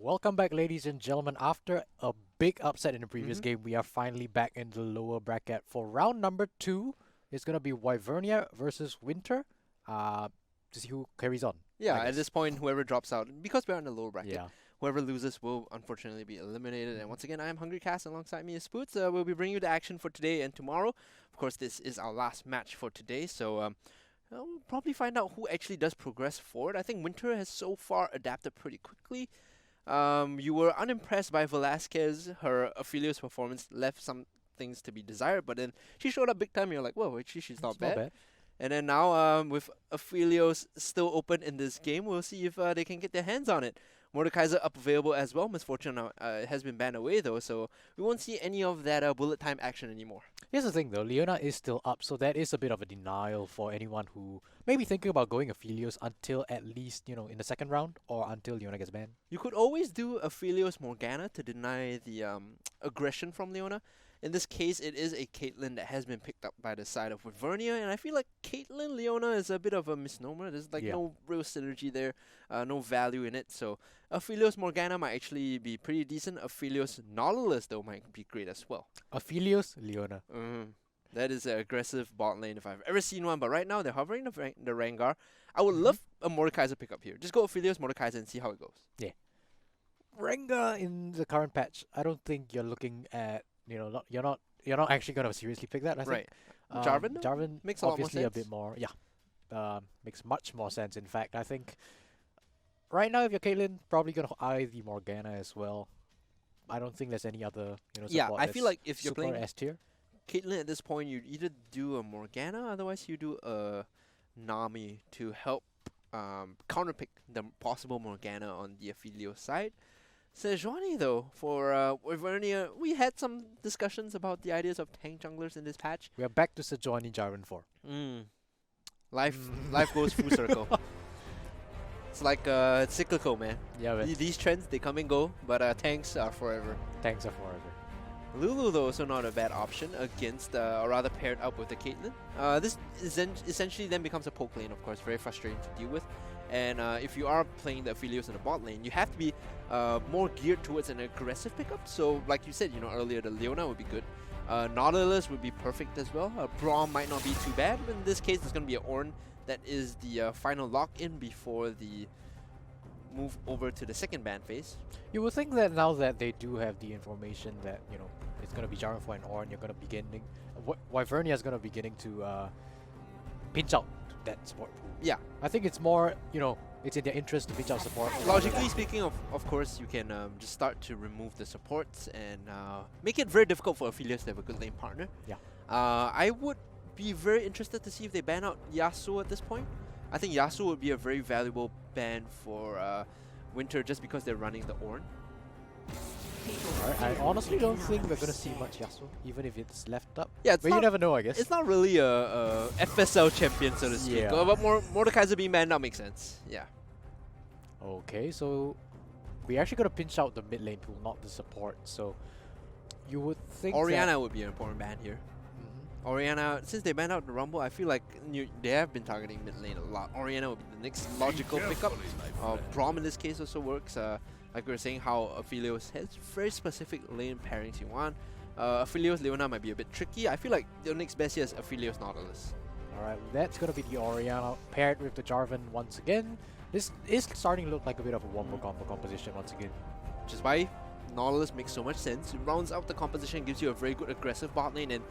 Welcome back, ladies and gentlemen. After a big upset in the previous game, we are finally back in the lower bracket for round number 2. It's gonna be Wyvernia versus Winter. To see who carries on. Yeah, I at this guess. point, whoever drops out, because we're in the lower bracket, Yeah. whoever loses will unfortunately be eliminated. And once again, I am Hungry Cast alongside me is Spoots. We'll be bringing you the action for today and tomorrow. Of course, this is our last match for today, so we'll probably find out who actually does progress forward. I think Winter has so far adapted pretty quickly. You were unimpressed by Velasquez. Her Aphelios performance left some things to be desired, but then she showed up big time. You're like, whoa, actually, she's not It's not bad. bad. And then now, with Aphelios still open in this game, we'll see if they can get their hands on it. Mordekaiser up available as well. Misfortune has been banned away though, so we won't see any of that bullet time action anymore. Here's the thing though, Leona is still up, so that is a bit of a denial for anyone who may be thinking about going Aphelios until at least, in the second round or until Leona gets banned. You could always do Aphelios Morgana to deny the aggression from Leona. In this case, it is a Caitlyn that has been picked up by the side of Wyvernia, and I feel like Caitlyn Leona is a bit of a misnomer. There's like Yeah. no real synergy there, no value in it. So Aphelios Morgana might actually be pretty decent. Aphelios Nautilus though might be great as well. Aphelios, Leona. That is an aggressive bot lane if I've ever seen one. But right now they're hovering the Rengar. I would love a Mordekaiser pickup here. Just go Aphelios Mordekaiser and see how it goes. Rengar in the current patch, I don't think you're looking at, you're not actually gonna seriously pick that, I think. Right. Jarvan, though? Jarvan Makes a lot more obviously a bit sense. more, yeah. Makes much more sense. In fact, I think right now if you're Caitlyn, probably gonna eye the Morgana as well. I don't think there's any other, Yeah, support I feel that's like if you're super playing S tier. Caitlyn at this point, you either do a Morgana, otherwise you do a Nami to help counterpick the possible Morgana on the Aphelios side. Sejuani though, for Wyvernia, we had some discussions about the ideas of tank junglers in this patch. We are back to Sejuani Jarvan 4. Life goes full circle. It's like it's cyclical, man. Yeah, but These trends, they come and go, but tanks are forever. thanks are forever. Lulu though also not a bad option against, or rather paired up with the Caitlyn. This essentially then becomes a poke lane, of course, very frustrating to deal with. And if you are playing the Aphelios in the bot lane, you have to be more geared towards an aggressive pickup. So like you said, earlier, the Leona would be good. Nautilus would be perfect as well. Braum might not be too bad, but in this case, it's going to be an Ornn that is the final lock-in before the move over to the second ban phase. You would think that now that they do have the information that, it's gonna be Jarvan 4 and Ornn, you're gonna beginning Wyvernia is gonna beginning to pinch out that support pool. Yeah. I think it's more, it's in their interest to pinch out support. Logically speaking, of course, you can just start to remove the supports and make it very difficult for Aphelios to have a good lane partner. Yeah. I would be very interested to see if they ban out Yasuo at this point. I think Yasuo would be a very valuable ban for Winter just because they're running the Ornn. Alright, I honestly don't think we're gonna see much Yasuo, even if it's left up. Yeah, it's But you not, never know, I guess. it's not really a FSL champion, so to speak. Yeah. But Mordekaiser being banned now makes sense. Yeah. Okay, so we're actually gonna pinch out the mid lane pool, not the support. So you would think Orianna would be an important ban here. Orianna, since they banned out the Rumble, I feel like they have been targeting mid lane a lot. Orianna would be the next logical pickup. Braum in this case also works. Like we were saying, how Aphelios has very specific lane pairings you want. Aphelios Leona might be a bit tricky. I feel like the next best here is Aphelios Nautilus. Alright, that's gonna be the Orianna paired with the Jarvan once again. This is starting to look like a bit of a wombo combo composition once again. Which is why Nautilus makes so much sense. It rounds out the composition, gives you a very good aggressive bot lane, and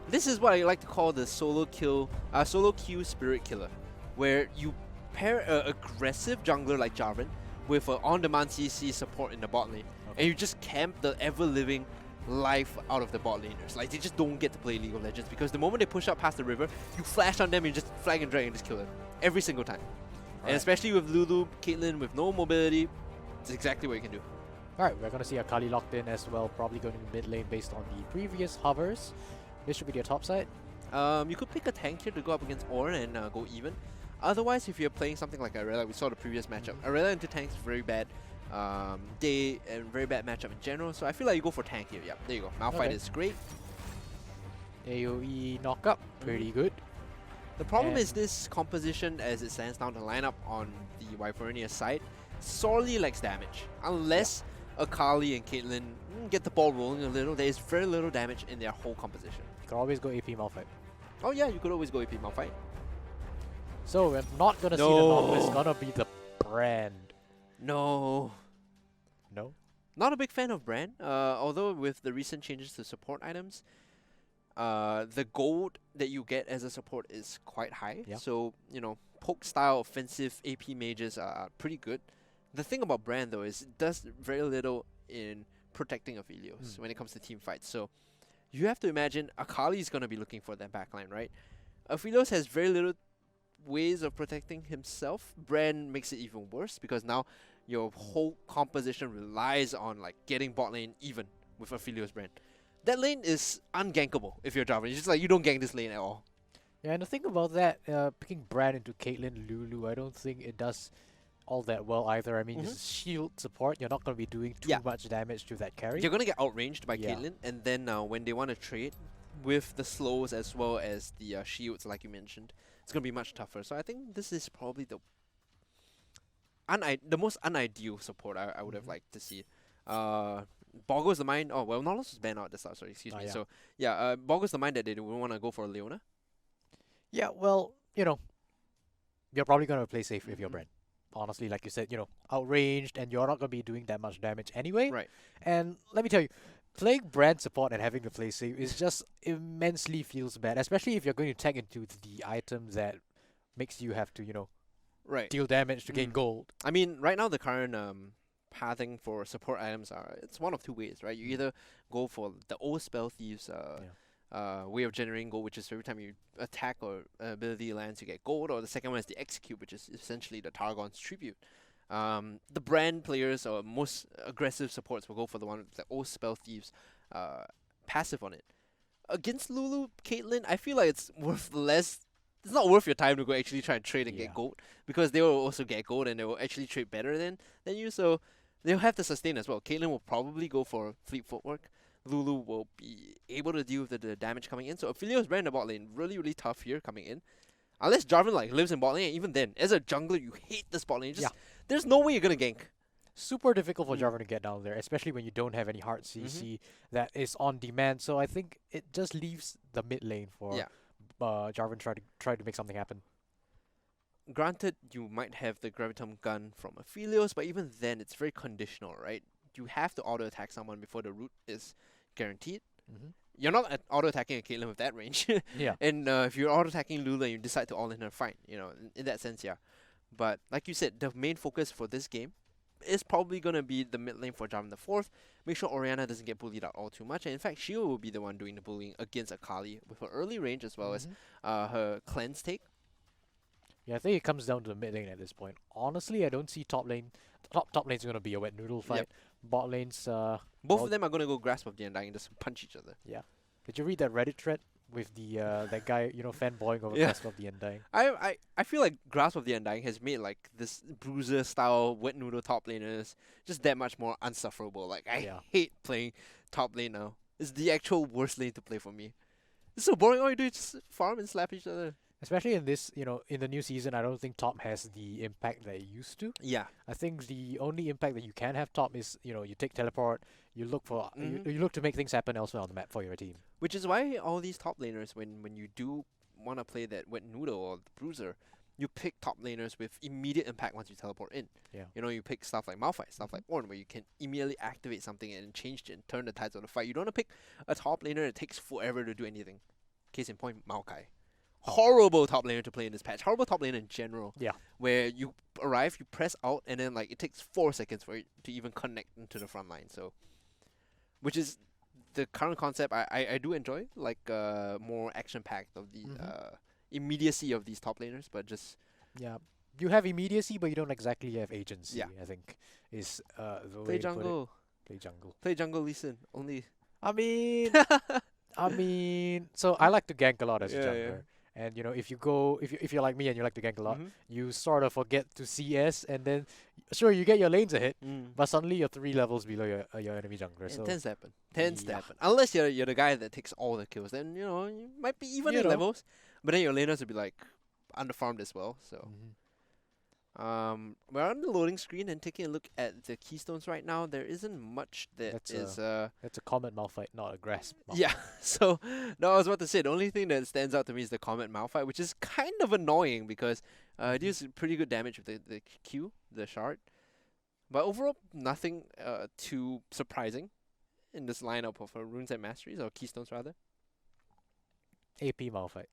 this is what I like to call the solo queue spirit killer, where you pair an aggressive jungler like Jarvan with an on-demand CC support in the bot lane, and you just camp the ever-living life out of the bot laners. Like, they just don't get to play League of Legends because the moment they push up past the river, you flash on them and just flag and drag and just kill them every single time. And especially with Lulu, Caitlyn with no mobility, it's exactly what you can do. Alright, we're gonna see Akali locked in as well, probably going to mid lane based on the previous hovers. This should be their top side. You could pick a tank here to go up against Ornn and go even. Otherwise, if you're playing something like Arella, we saw the previous matchup. Arella into tanks is very bad day and very bad matchup in general. So I feel like you go for tank here. Yeah, there you go. Malphite is great. AoE knockup, pretty good. The problem is this composition as it stands now, the lineup on the Wyvernia side. sorely lacks damage. Unless Akali and Caitlyn get the ball rolling a little, there is very little damage in their whole composition. You can always go AP Malphite. Oh yeah, you could always go AP Malphite. So we're not gonna see the Nautilus. It's gonna be the Brand. No. No? Not a big fan of Brand. Although with the recent changes to support items, the gold that you get as a support is quite high. Yeah. So, you know, poke style offensive AP mages are pretty good. The thing about Brand though is it does very little in protecting Aphelios when it comes to team fights. So you have to imagine Akali is going to be looking for that backline, right? Aphelios has very little ways of protecting himself. Brand makes it even worse because now your whole composition relies on like getting bot lane even with Aphelios Brand. That lane is ungankable if you're Jarvan. It's just like you don't gank this lane at all. Yeah, and the thing about that, picking Brand into Caitlyn, Lulu, I don't think it does all that well either. I mean, this is shield support. You're not going to be doing too much damage to that carry. You're going to get outranged by Caitlyn, and then when they want to trade with the slows as well as the shields, like you mentioned, it's going to be much tougher. So I think this is probably the most unideal support I would have liked to see. Boggles the mind. Oh, well, Nautilus was banned out at the start. Sorry, excuse me. Yeah. So, yeah, boggles the mind that they don't want to go for Leona. Yeah, well, you know, you're probably going to play safe if you're Brand. Honestly, like you said, you know, outranged, and you're not going to be doing that much damage anyway. Right. And let me tell you, playing Brand support and having to play safe is just immensely feels bad, especially if you're going to tag into the item that makes you have to, you know, deal damage to gain gold. I mean, right now the current pathing for support items it's one of two ways, right? You either go for the old Spell Thieves way of generating gold, which is every time you attack or ability lands you get gold, or the second one is the Execute, which is essentially the Targon's Tribute. The Brand players or most aggressive supports will go for the one with the old Spell Thieves passive on it. Against Lulu, Caitlyn, I feel like it's worth less. It's not worth your time to go actually try and trade and get gold, because they will also get gold and they will actually trade better than you, so they'll have to sustain as well. Caitlyn will probably go for fleet footwork. Lulu will be able to deal with the damage coming in. So Aphelios Brand in the bot lane, really, really tough here coming in. Unless Jarvan like lives in bot lane, and even then, as a jungler, you hate this bot lane. There's no way you're gonna gank. Super difficult for Jarvan to get down there, especially when you don't have any hard CC that is on demand. So I think it just leaves the mid lane for Jarvan try to make something happen. Granted, you might have the Graviton gun from Aphelios, but even then, it's very conditional, right? You have to auto attack someone before the root is guaranteed. You're not auto attacking a Caitlyn with that range. And if you're auto attacking Lula and you decide to all in her, fine. You know, in that sense, yeah. But like you said, the main focus for this game is probably gonna be the mid lane for Jarvan the 4th. Make sure Orianna doesn't get bullied out all too much. And in fact, she will be the one doing the bullying against Akali with her early range as well as her cleanse take. Yeah, I think it comes down to the mid lane at this point. Honestly, I don't see top lane. Top lane's gonna be a wet noodle fight. Bot lane's both of them are gonna go Grasp of the Undying and just punch each other. Yeah. Did you read that Reddit thread with the that guy, you know, fanboying over Grasp of the Undying? I feel like Grasp of the Undying has made like this bruiser style wet noodle top laners just that much more unsufferable. Like I hate playing top lane now. It's the actual worst lane to play for me. It's so boring. All you do is just farm and slap each other. Especially in this, you know, in the new season, I don't think top has the impact that it used to. Yeah. I think the only impact that you can have top is, you know, you take teleport, you look for, you look to make things happen elsewhere on the map for your team. Which is why all these top laners, when you do want to play that wet noodle or the bruiser, you pick top laners with immediate impact once you teleport in. Yeah. You know, you pick stuff like Malphite, stuff like Ornn, where you can immediately activate something and change it and turn the tides of the fight. You don't want to pick a top laner that takes forever to do anything. Case in point, Maokai. Horrible top laner to play in this patch. Horrible top laner in general. Yeah. Where you arrive, you press out, and then like it takes 4 seconds for it to even connect into the front line. So, which is the current concept I do enjoy, like more action packed of the immediacy of these top laners, but just you have immediacy, but you don't exactly have agency. Yeah. I think is the play way jungle. To put it. Play jungle. Play jungle. Listen, only. I mean, so I like to gank a lot as a jungler. And you know, if you're like me and you like to gank a lot, you sort of forget to CS, and then sure you get your lanes ahead, but suddenly you're 3 levels below your enemy jungler. It so tends to happen. Tends to happen. Unless you're the guy that takes all the kills, then you know you might be even in levels, but then your laners will be like underfarmed as well. So, We're on the loading screen and taking a look at the keystones right now. There isn't much that That's is. That's a Comet Malphite, not a Grass Malphite. Yeah, so no, I was about to say the only thing that stands out to me is the Comet Malphite, which is kind of annoying because it deals pretty good damage with the Q, the shard. But overall, nothing too surprising in this lineup of runes and masteries, or keystones rather. AP Malphite.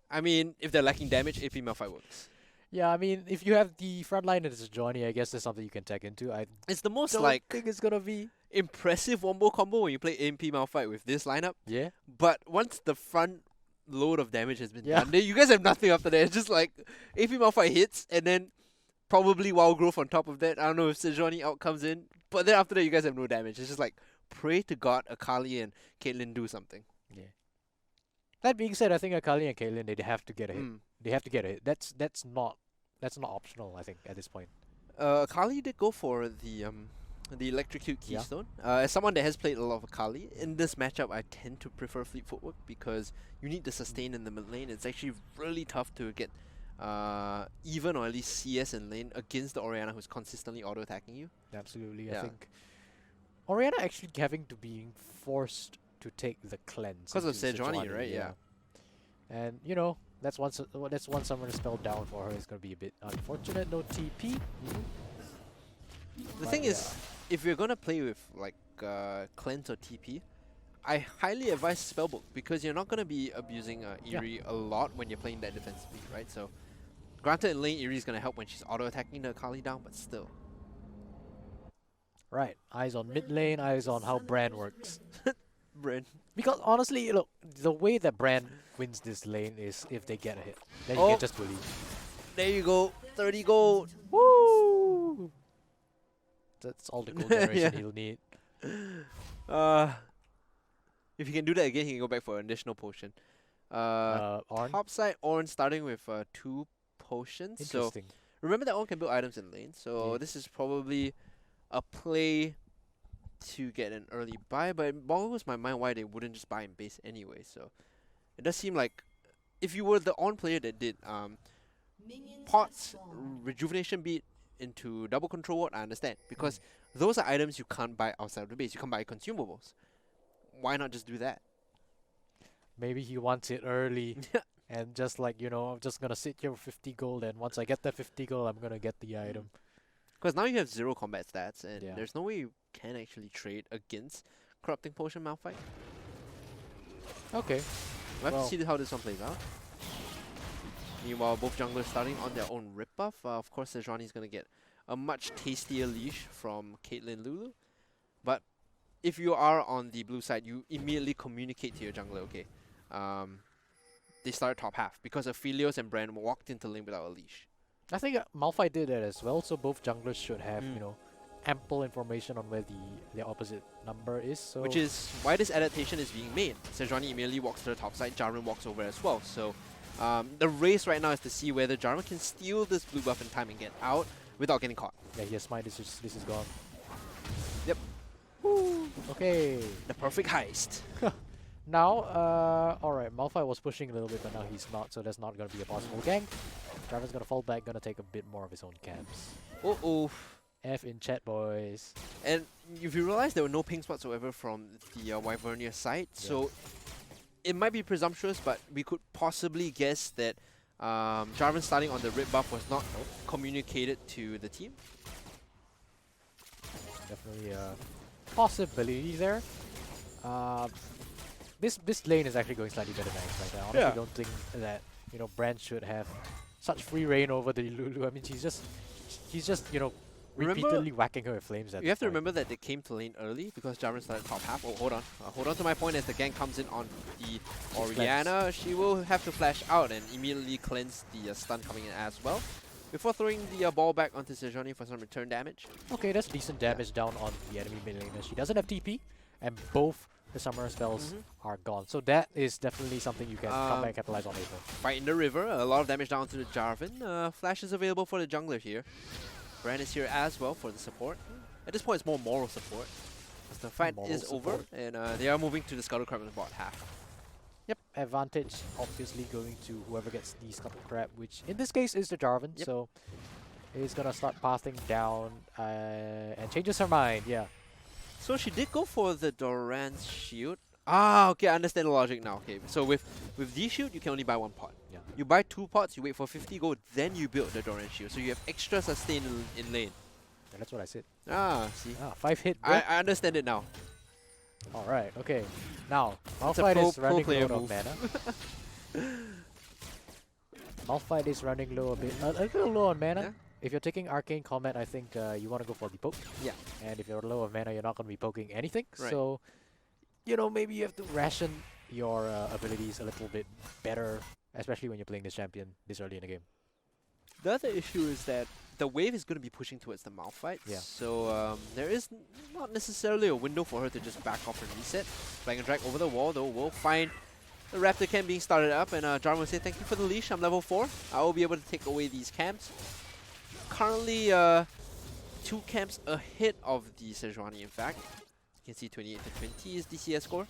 I mean, if they're lacking damage, AP Malphite works. Yeah, I mean, if you have the front line as Johnny, I guess there's something you can tag into. I It's the most don't like think it's gonna be. impressive wombo combo when you play AP Malphite with this lineup. Yeah. But once the front load of damage has been Yeah. done, then you guys have nothing after that. It's just like AP Malphite hits and then probably Wild Growth on top of that. I don't know if Sejuani out comes in, but then after that you guys have no damage. It's just like pray to God Akali and Caitlyn do something. Yeah. That being said, I think Akali and Caitlyn, they have to get a hit. They have to get a hit. That's not optional, I think, at this point. Akali did go for the Electrocute Yeah. Keystone. As someone that has played a lot of Akali, in this matchup I tend to prefer Fleet Footwork because you need the sustain in the mid lane. It's actually really tough to get even or at least CS in lane against the Orianna who's consistently auto-attacking you. Absolutely, Yeah. I think. Orianna actually having to being forced to take the cleanse. Because of into Sejuani, right? Yeah. And that's one summoner spell down for her is gonna be a bit unfortunate. No TP. The thing is, if you're gonna play with like cleanse or TP, I highly advise Spellbook because you're not gonna be abusing Eerie a lot when you're playing that defense speed, right? So, granted, in lane Eerie's gonna help when she's auto-attacking the Akali down, but still. Right, eyes on mid lane, eyes on how Bran works. Bran. Because honestly, look, the way that Bran wins this lane is if they get a hit. Then you Oh. can just believe. There you go, 30 gold. Woo! That's all the gold generation Yeah. he'll need. If he can do that again, he can go back for an additional potion. Ornn? Top side Ornn starting with 2 potions. So Interesting. remember that Ornn can build items in lane. So Yeah. this is probably a play to get an early buy, but it boggles my mind why they wouldn't just buy in base anyway. So it does seem like if you were the on player that did pots rejuvenation beat into double control ward, I understand because those are items you can't buy outside of the base. You can't buy consumables. Why not just do that? Maybe he wants it early. And just like, I'm just gonna sit here with 50 gold, and once I get that 50 gold, I'm gonna get the item. Because now you have 0 combat stats, and Yeah. there's no way you can actually trade against Corrupting Potion Malphite. Okay. We'll have Well. to see how this one plays out. Meanwhile, both junglers starting on their own rip buff. Of course, Sejuani's going to get a much tastier leash from Caitlyn Lulu. But if you are on the blue side, you immediately communicate to your jungler, okay, they start top half because Aphelios and Bran walked into lane without a leash. I think Malphite did that as well, so both junglers should have, Mm. ample information on where the opposite number is. So Which is why this adaptation is being made. Sejuani immediately walks to the top side, Jarvan walks over as well. So the race right now is to see whether Jarvan can steal this blue buff in time and get out without getting caught. yeah, he has smite. This is gone. Yep. Woo. Okay. The perfect heist. Now, alright, Malphite was pushing a little bit, but now he's not, so that's not gonna be a possible gank. Jarvan's gonna fall back, gonna take a bit more of his own camps. Uh-oh. F in chat, boys. And if you realize there were no pings whatsoever from the Wyvernia side, so it might be presumptuous, but we could possibly guess that Jarvan starting on the red buff was not communicated to the team. Definitely a possibility there. This lane is actually going slightly better than I expected. I honestly don't think that Bran should have such free reign over the Lulu. I mean, he's just repeatedly whacking her with flames. You have to remember that they came to lane early because Jarvan started top half. Oh, hold on. Hold on to my point as the gank comes in on the Orianna. She will have to flash out and immediately cleanse the stun coming in as well, before throwing the ball back onto Sejuani for some return damage. Okay, that's decent damage down on the enemy mid laner. She doesn't have TP, and both the summoner spells are gone. So that is definitely something you can come back and capitalize on later. Fight in the river, a lot of damage down to the Jarvan. Flash is available for the jungler here. Bran is here as well for the support. At this point, it's more moral support. As the fight Moral is over, support. and they are moving to the Scuttle Crab in the bot half. advantage obviously going to whoever gets the Scuttle Crab, which in this case is the Jarvan. Yep. So he's gonna start passing down and changes her mind. Yeah. So she did go for the Doran's shield. Ah, okay, I understand the logic now. Okay, so with the shield, you can only buy 1 pot. Yeah. You buy 2 pots, you wait for 50 gold, then you build the Doran shield. So you have extra sustain in lane. Yeah, that's what I said. Ah, see. 5 hit. Bro. I understand it now. All right. Okay. Now It's a Malphite pro is running player low on move. mana. Malphite is running low a bit. A little low on mana. Yeah. If you're taking Arcane Combat, I think you want to go for the poke. Yeah. And if you're low on mana, you're not going to be poking anything. Right. So, you know, maybe you have to ration your abilities a little bit better, especially when you're playing this champion this early in the game. The other issue is that the wave is going to be pushing towards the Malphite. Yeah. So there is not necessarily a window for her to just back off and reset. Flag and drag over the wall though will find the Raptor camp being started up, and Jarvan will say, "Thank you for the leash. I'm level 4. I will be able to take away these camps." Currently 2 camps ahead of the Sejuani, in fact. You can see 28 to 20 is DCS score.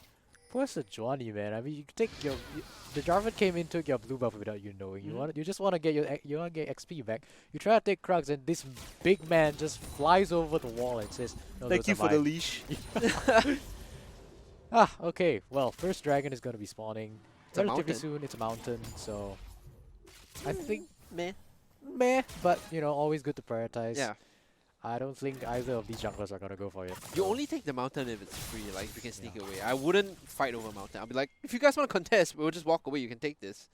Poor Sejuani, man. I mean, you take your the Jarvan came in, took your blue buff without you knowing. You just want to get your XP back. You try to take Krugs, and this big man just flies over the wall and says, "No, Thank those you are for the mine." leash. Okay. Well, first dragon is going to be spawning It's a relatively mountain. soon. It's a mountain, so I think Meh. meh, but you know, always good to prioritize. Yeah. I don't think either of these junglers are going to go for it. You only take the mountain if it's free, like if you can sneak away. I wouldn't fight over mountain. I'll be like, if you guys want to contest, we'll just walk away, you can take this.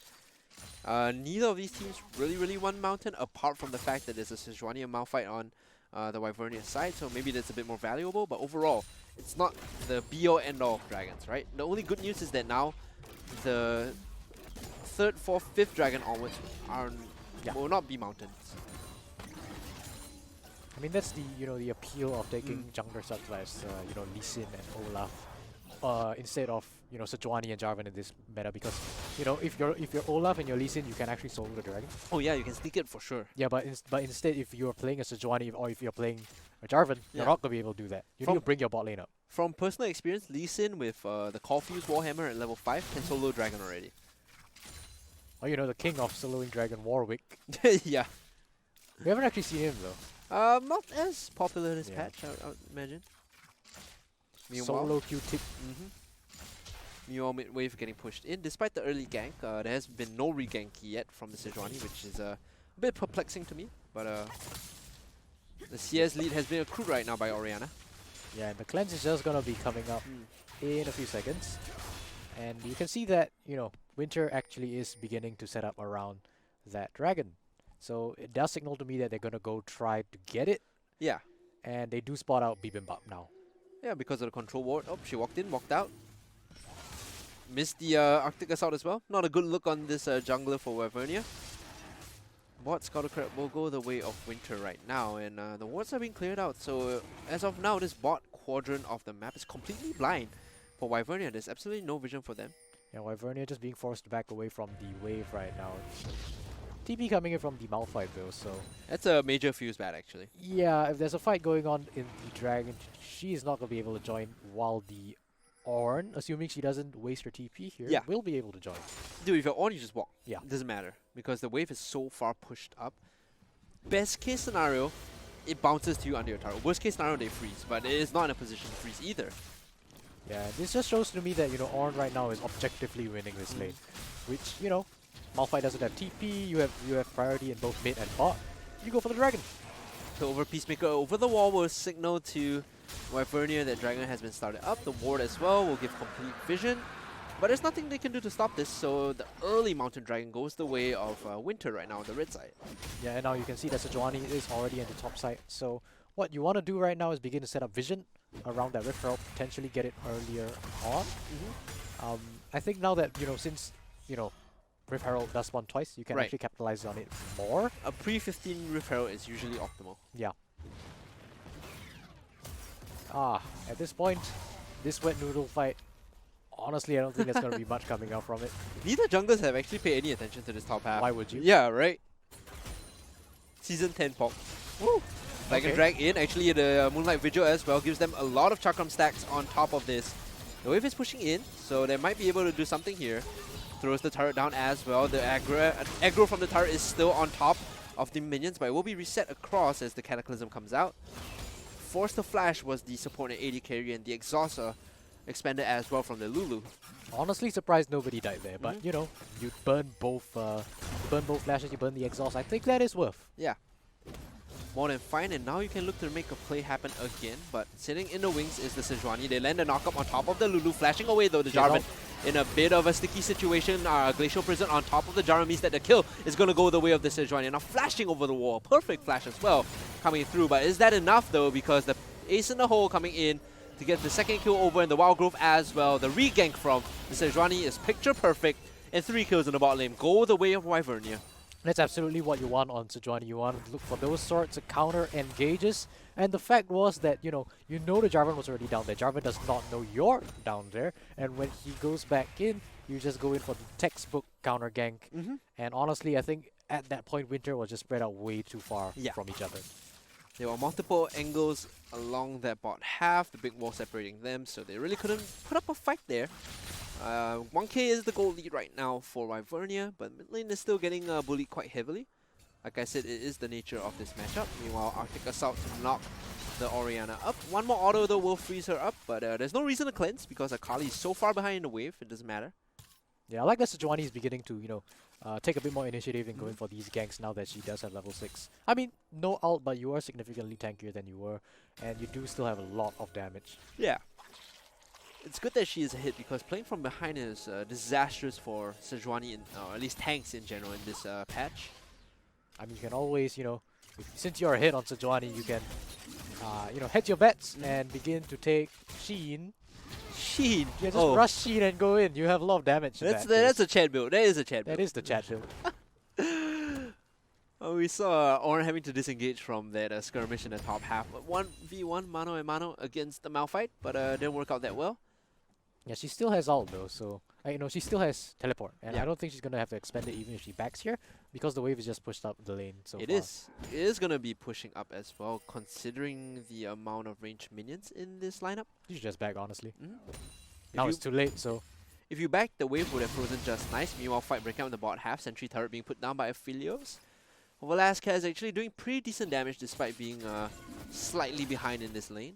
Neither of these teams really want mountain, apart from the fact that there's a Sejuani and Malphite on the Wyvernia side, so maybe that's a bit more valuable, but overall, it's not the be-all end-all of dragons, right? The only good news is that now the 3rd, 4th, 5th dragon onwards will not be mountains. I mean, that's the the appeal of taking jungler such as Lee Sin and Olaf instead of Sejuani and Jarvan in this meta, because if you're Olaf and you're Lee Sin, you can actually solo the dragon. Oh yeah, you can sneak it for sure. Yeah, but instead, if you're playing a Sejuani or if you're playing a Jarvan, you're not gonna be able to do that. You need to bring your bot lane up. From personal experience, Lee Sin with the Caulfield Warhammer at level 5 can solo dragon already. Oh, the king of soloing dragon, Warwick. Yeah. We haven't actually seen him though. Not as popular this patch, I would imagine. Solo Q-tip. Meanwhile, mid-wave getting pushed in. Despite the early gank, there has been no regank yet from the Sejuani, which is a bit perplexing to me. But the CS lead has been accrued right now by Orianna. Yeah, and the cleanse is just gonna be coming up in a few seconds. And you can see that, Winter actually is beginning to set up around that dragon. So it does signal to me that they're gonna go try to get it. Yeah. And they do spot out Bibimbap now. Yeah, because of the control ward. Oh, she walked in, walked out. Missed the Arctic Assault as well. Not a good look on this jungler for Wyvernia. Bot Scouter Crab will go the way of Winter right now, and the wards are being cleared out. So as of now, this bot quadrant of the map is completely blind for Wyvernia. There's absolutely no vision for them. Yeah, Wyvernia just being forced to back away from the wave right now. TP coming in from the Malphite though, so... That's a major fuse bat actually. Yeah, if there's a fight going on in the dragon, she is not going to be able to join, while the Ornn, assuming she doesn't waste her TP here, will be able to join. Dude, if you're on, you just walk. Yeah. It doesn't matter, because the wave is so far pushed up. Best case scenario, it bounces to you under your tower. Worst case scenario, they freeze, but it is not in a position to freeze either. Yeah, this just shows to me that, Ornn right now is objectively winning this lane. Which, Malphite doesn't have TP, you have priority in both mid and bot. You go for the dragon. So over Peacemaker over the wall will signal to Wyvernia that dragon has been started up. The ward as well will give complete vision. But there's nothing they can do to stop this, so the early mountain dragon goes the way of Winter right now on the red side. Yeah, and now you can see that Sejuani is already in the top side. So what you want to do right now is begin to set up vision around that Rift Herald, potentially get it earlier on. I think now that, since, Rift Herald does spawn twice, you can actually capitalize on it more. A pre-15 Rift Herald is usually optimal. Yeah. At this point, this wet noodle fight, honestly, I don't think there's going to be much coming out from it. Neither junglers have actually paid any attention to this top half. Why would you? Yeah, right? Season 10 pop. Woo! Like a drag in, actually the Moonlight Vigil as well gives them a lot of Chakram stacks on top of this. The wave is pushing in, so they might be able to do something here. Throws the turret down as well. The aggro from the turret is still on top of the minions, but it will be reset across as the Cataclysm comes out. Force to Flash was the support and AD carry, and the Exhauster expanded as well from the Lulu. Honestly surprised nobody died there, but you know, you burn both flashes, you burn the exhaust. I think that is worth. Yeah. More than fine, and now you can look to make a play happen again, but sitting in the wings is the Sejuani. They land a knock-up on top of the Lulu, flashing away though the Jarvan in a bit of a sticky situation. Glacial Prison on top of the Jarvan means that the kill is going to go the way of the Sejuani. Now flashing over the wall, perfect flash as well coming through, but is that enough though, because the ace in the hole coming in to get the second kill over in the Wild Growth as well. The regank from the Sejuani is picture perfect, and 3 kills in the bot lane go the way of Wyvernia. That's absolutely what you want on Sejuani. You want to look for those sorts of counter engages. And the fact was that, you know the Jarvan was already down there. Jarvan does not know you're down there. And when he goes back in, you just go in for the textbook counter gank. And honestly, I think at that point, Winter was just spread out way too far from each other. There were multiple angles along that bot half, the big wall separating them, so they really couldn't put up a fight there. 1k is the gold lead right now for Wyvernia, but mid lane is still getting bullied quite heavily. Like I said, it is the nature of this matchup. Meanwhile, Arctic Assault to knock the Orianna up. One more auto though will freeze her up, but there's no reason to cleanse because Akali is so far behind in the wave, it doesn't matter. Yeah, I like that Sejuani is beginning to, take a bit more initiative in going for these ganks now that she does have level 6. I mean, no ult, but you are significantly tankier than you were, and you do still have a lot of damage. Yeah. It's good that she is a hit because playing from behind is disastrous for Sejuani, or at least tanks in general in this patch. I mean, you can always, since you're a hit on Sejuani, you can, hedge your bets and begin to take Sheen. Sheen? Yeah, just rush Sheen and go in. You have a lot of damage. That's a Chad build. That is a Chad build. That is the Chad build. We saw Oren having to disengage from that skirmish in the top half. 1v1 mano and mano against the Malphite, but didn't work out that well. Yeah, she still has ult though, so she still has teleport, and I don't think she's gonna have to expend it even if she backs here, because the wave is just pushed up the lane so far. It is gonna be pushing up as well, considering the amount of ranged minions in this lineup. You should just back, honestly. Now it's too late, so if you back, the wave would have frozen just nice. Meanwhile, fight breaking out in the bot half, sentry turret being put down by Aphelios. Velasquez is actually doing pretty decent damage despite being slightly behind in this lane.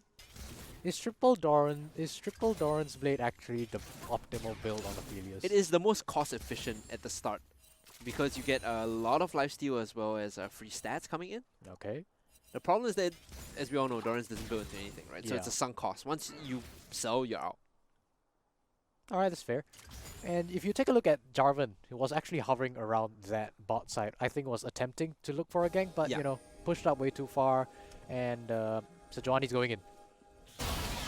Is triple Doran's blade actually the optimal build on Aphelios? It is the most cost efficient at the start because you get a lot of lifesteal as well as free stats coming in. Okay. The problem is that, as we all know, Doran's doesn't build into anything, right? So Yeah. it's a sunk cost. Once you sell, you're out. Alright, that's fair. And if you take a look at Jarvan, he was actually hovering around that bot side. I think was attempting to look for a gank, but pushed up way too far, and Sejuani's going in.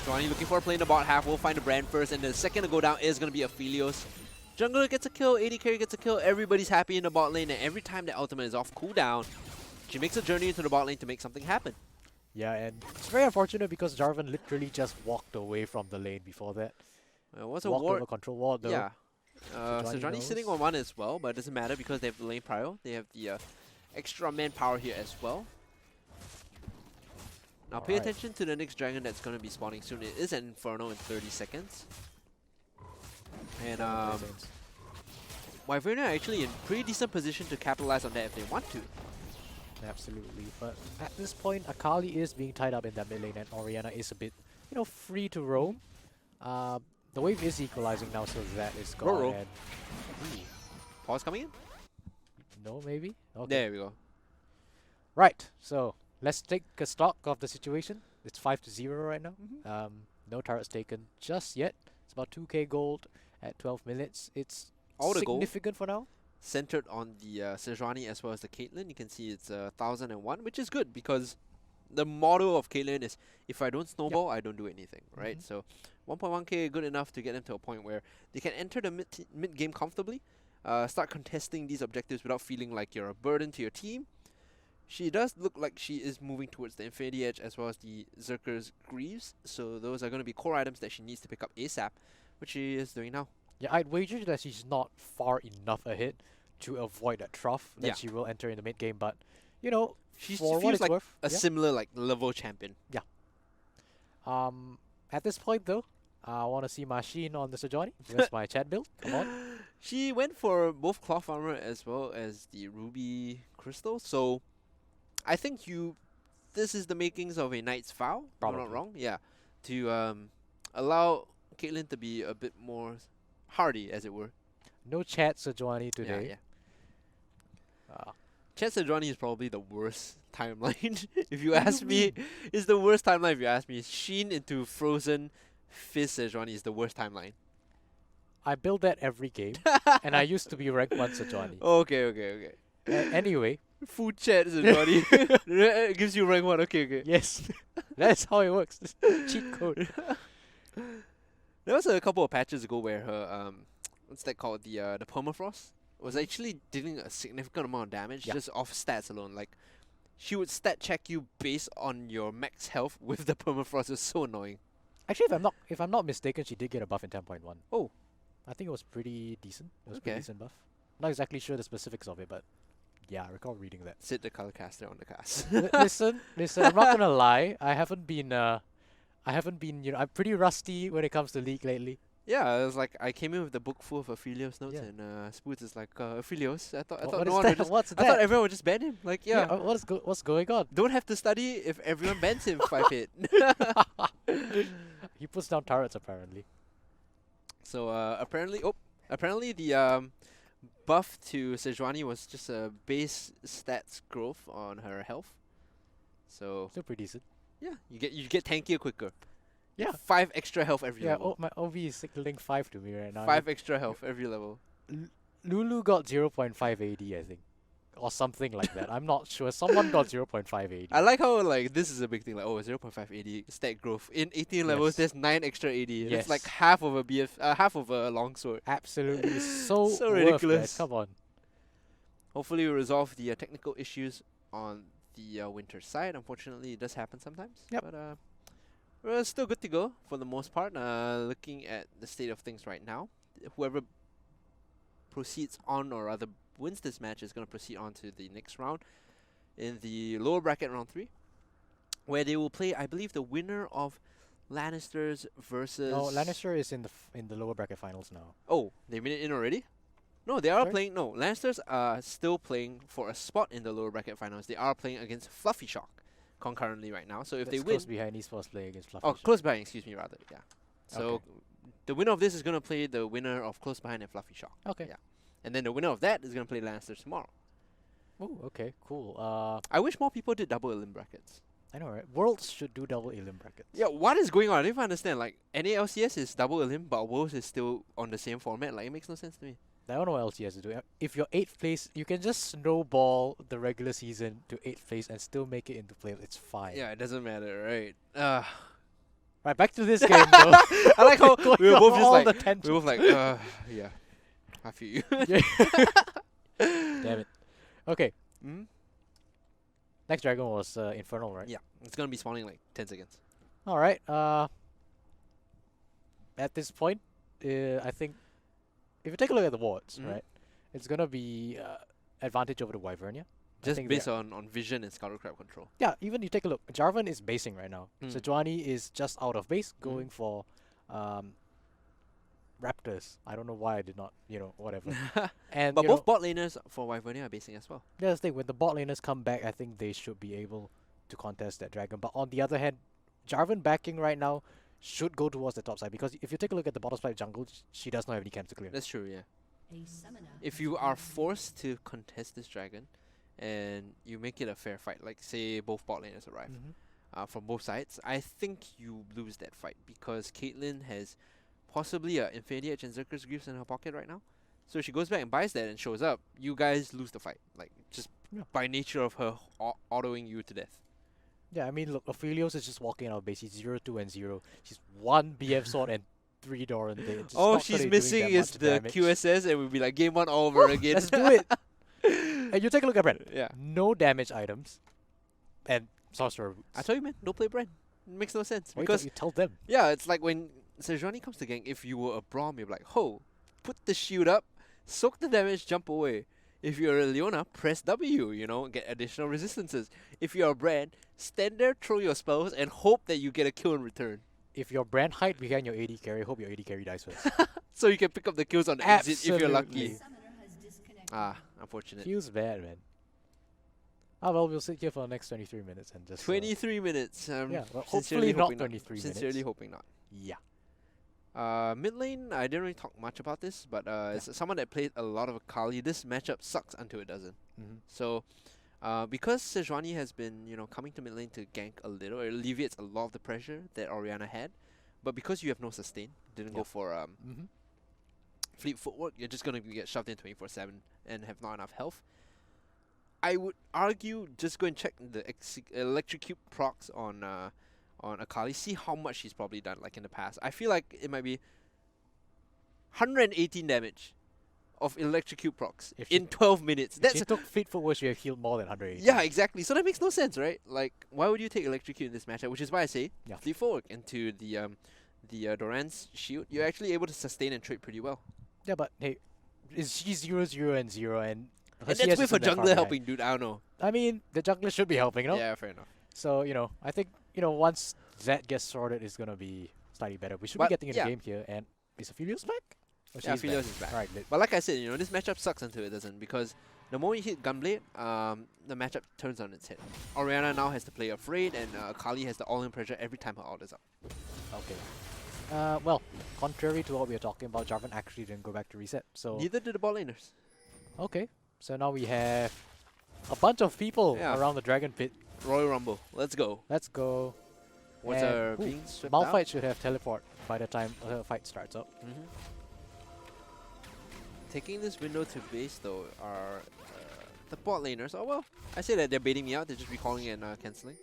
Johnny looking for a play in the bot half. We'll find a brand first, and the second to go down is going to be Aphelios. Jungler gets a kill, AD carry gets a kill. Everybody's happy in the bot lane, and every time the ultimate is off cooldown, she makes a journey into the bot lane to make something happen. Yeah, and it's very unfortunate because Jarvan literally just walked away from the lane before that. What's a walked ward? over control ward though. Yeah. Sejuani's sitting on one as well, but it doesn't matter because they have the lane prio. They have the extra manpower here as well. Now pay attention to the next dragon that's going to be spawning soon. It is an Inferno in 30 seconds. And Wyvernia are actually in pretty decent position to capitalize on that if they want to. Absolutely, but at this point, Akali is being tied up in that mid lane, and Orianna is a bit, free to roam. The wave is equalizing now, so that is gone. And Pause coming in? no, maybe? Okay. There we go. Right, so let's take a stock of the situation. It's 5-0 right now. No turrets taken just yet. It's about 2k gold at 12 minutes. It's all significant for now. Centered on the Sejuani as well as the Caitlyn. You can see it's 1001, which is good because the motto of Caitlyn is, if I don't snowball, I don't do anything, right? So 1.1k good enough to get them to a point where they can enter the mid game comfortably, start contesting these objectives without feeling like you're a burden to your team. She does look like she is moving towards the Infinity Edge as well as the Zerker's Greaves, so those are going to be core items that she needs to pick up ASAP, which she is doing now. Yeah, I'd wager that she's not far enough ahead to avoid that trough that she will enter in the mid game, but she for what feels it's like worth, a similar level champion. Yeah. At this point though, I want to see my Sheen on the Sejuani. That's my chat build. Come on. She went for both cloth armor as well as the ruby crystal. So I think this is the makings of a knight's vow. If I'm not Probably. wrong. Yeah, to allow Caitlyn to be a bit more hardy, as it were. No chat Sejuani Yeah, today. yeah. Uh, Chet Sejuani is probably the worst timeline, if you ask me. It's the worst timeline if you ask me. Sheen into Frozen Fizz Sejuani is the worst timeline. I build that every game, and I used to be rank 1 Sejuani. Okay. Anyway, Food Chat Sejuani. It gives you rank 1, okay. yes, that's how it works. Cheat code. There was a couple of patches ago where her, what's that called? The permafrost was actually dealing a significant amount of damage Yeah. just off stats alone. Like, she would stat check you based on your max health with the permafrost. It's so annoying. Actually, if I'm not mistaken, she did get a buff in 10.1. Oh. I think it was pretty decent. It was a Okay. pretty decent buff. Not exactly sure the specifics of it, but yeah, I recall reading that. Sid the color caster on the cast. Listen, I'm not gonna lie. I haven't been, I'm pretty rusty when it comes to League lately. Yeah, it was like I came in with the book full of Aphelios notes, Yeah. and Spoots is like Aphelios. I thought What no is one that? would just. What's I thought that? everyone would just ban him. Like yeah, What's going on? don't have to study if everyone bans him 5 hit. He puts down turrets apparently. So apparently the buff to Sejuani was just a base stats growth on her health. So Still pretty decent. yeah, you get tankier quicker. Yeah. 5 extra health every Yeah, level. my OV is signaling 5 to me right now. 5 extra health every level. Lulu got 0.5 AD, I think. Or something like that. I'm not sure. Someone got 0.5 AD. I like how like this is a big thing. Like 0.5 AD stat growth in 18 levels. Yes. There's 9 extra AD. It's like Yes. half of half of a longsword. Absolutely so, So worth ridiculous. that. Come on. Hopefully, we resolve the technical issues on the winter side. Unfortunately, it does happen sometimes. Yep. But we're still good to go for the most part. Looking at the state of things right now, whoever proceeds on or rather wins this match is going to proceed on to the next round in the lower bracket round 3, where they will play, I believe, the winner of Lannisters versus. No, Lannister is in the lower bracket finals now. Oh, they made it in already? No, they are Sorry? playing. No, Lannisters are still playing for a spot in the lower bracket finals. They are playing against Fluffy Shock concurrently right now. So if they That's win, close behind esports play against Fluffy. oh, Shock. close behind, excuse me, rather. Yeah. So Okay. the winner of this is gonna play the winner of close behind and Fluffy Shock. Okay. Yeah. And then the winner of that is gonna play Lannisters tomorrow. Oh, okay, cool. I wish more people did double elim brackets. I know, right? Worlds should do double elim brackets. Yeah, what is going on? I don't even understand. Like NALCS is double elim, but Worlds is still on the same format. Like it makes no sense to me. I don't know what else he has to do. If you're 8th place, you can just snowball the regular season to 8th place and still make it into playoffs. It's fine. Yeah, it doesn't matter, right? Right, back to this game though. I like how Going we were off both just all like the tangents. we were both like yeah, I feel you. Damn it. Okay, Mm? next dragon was Infernal, right? Yeah, it's gonna be spawning like 10 seconds. All right. At this point, I think if you take a look at the wards, Mhm. right, it's gonna be advantage over the Wyvernia. I Just think based they're- on vision and Scuttle Crab control. Yeah, even you take a look. Jarvan is basing right now. Mm. Sejuani is just out of base, going for Raptors. I don't know why I did not, whatever. And But you both know, bot laners for Wyvernia are basing as well. that's the thing. When the bot laners come back, I think they should be able to contest that dragon. But on the other hand, Jarvan backing right now should go towards the top side because if you take a look at the bottom side jungle, she does not have any camps to clear. That's true, yeah. A summoner If has you been are named. forced to contest this dragon, and you make it a fair fight, like say both bot laners arrive from both sides, I think you lose that fight because Caitlyn has possibly a Infinity Edge and Zerker's Greaves in her pocket right now. So if she goes back and buys that and shows up, you guys lose the fight. Like just Yeah. by nature of her autoing you to death. Yeah, I mean, look, Ophelios is just walking out of base. He's 0-2 and 0. She's 1 BF sword and 3 Doran. All she's missing is the QSS, and we'll be like game 1 all over again. Let's do it. And you take a look at Brand. Yeah. No damage items. And Sorcerer Boots. I told you, man, don't play Bren. It makes no sense Why because don't you tell them. yeah, it's like when Sejuani comes to gank, if you were a Braum, you're like, ho, put the shield up, soak the damage, jump away. If you're a Leona, press W, get additional resistances. If you're a Bran, stand there, throw your spells, and hope that you get a kill in return. if your brand hide behind your AD carry, hope your AD carry dies first. So you can pick up the kills on the exit if you're lucky. Absolutely. Ah, unfortunate. Feels bad, man. Ah, well, we'll sit here for the next 23 minutes and just... 23 minutes. yeah, well, Sincerely hopefully not hoping 23 minutes. Sincerely hoping not. Yeah. Mid lane, I didn't really talk much about this, but as someone that played a lot of Akali, this matchup sucks until it doesn't. So, because Sejuani has been, coming to mid lane to gank a little, it alleviates a lot of the pressure that Orianna had. But because you have no sustain, didn't go for fleet footwork, you're just gonna get shoved in 24/7 and have not enough health. I would argue just go and check the electrocute procs on Akali, see how much she's probably done like in the past. I feel like it might be 118 damage of electrocute procs in 12 minutes. If she took fleet footwork, she have healed more than 180. Yeah, exactly. So that makes no sense, right? Like, why would you take electrocute in this matchup? Which is why I say fleet footwork into the Doran's shield. You're actually able to sustain and trade pretty well. Yeah, but hey, she's 0-0 and 0 and that's with a jungler helping, dude. I don't know. I mean, the jungler should be helping, Yeah, fair enough. So, I think, once Zed gets sorted, it's going to be slightly better. We should be getting in the game here. And is Aphelios back? Yeah, Aphelios is back. Right, but like I said, this matchup sucks until it doesn't, because the moment you hit Gunblade, the matchup turns on its head. Orianna now has to play afraid, and Akali has the all-in pressure every time her ult is up. Okay. Well, contrary to what we were talking about, Jarvan actually didn't go back to reset. So neither did the bot laners. Okay. So now we have a bunch of people around the Dragon Pit. Royal Rumble. Let's go. Let's go. What's our being swept Malphite should have teleport by the time the fight starts up. Taking this window to base though are the bot laners. Oh well, I say that they're baiting me out. They're just recalling and cancelling.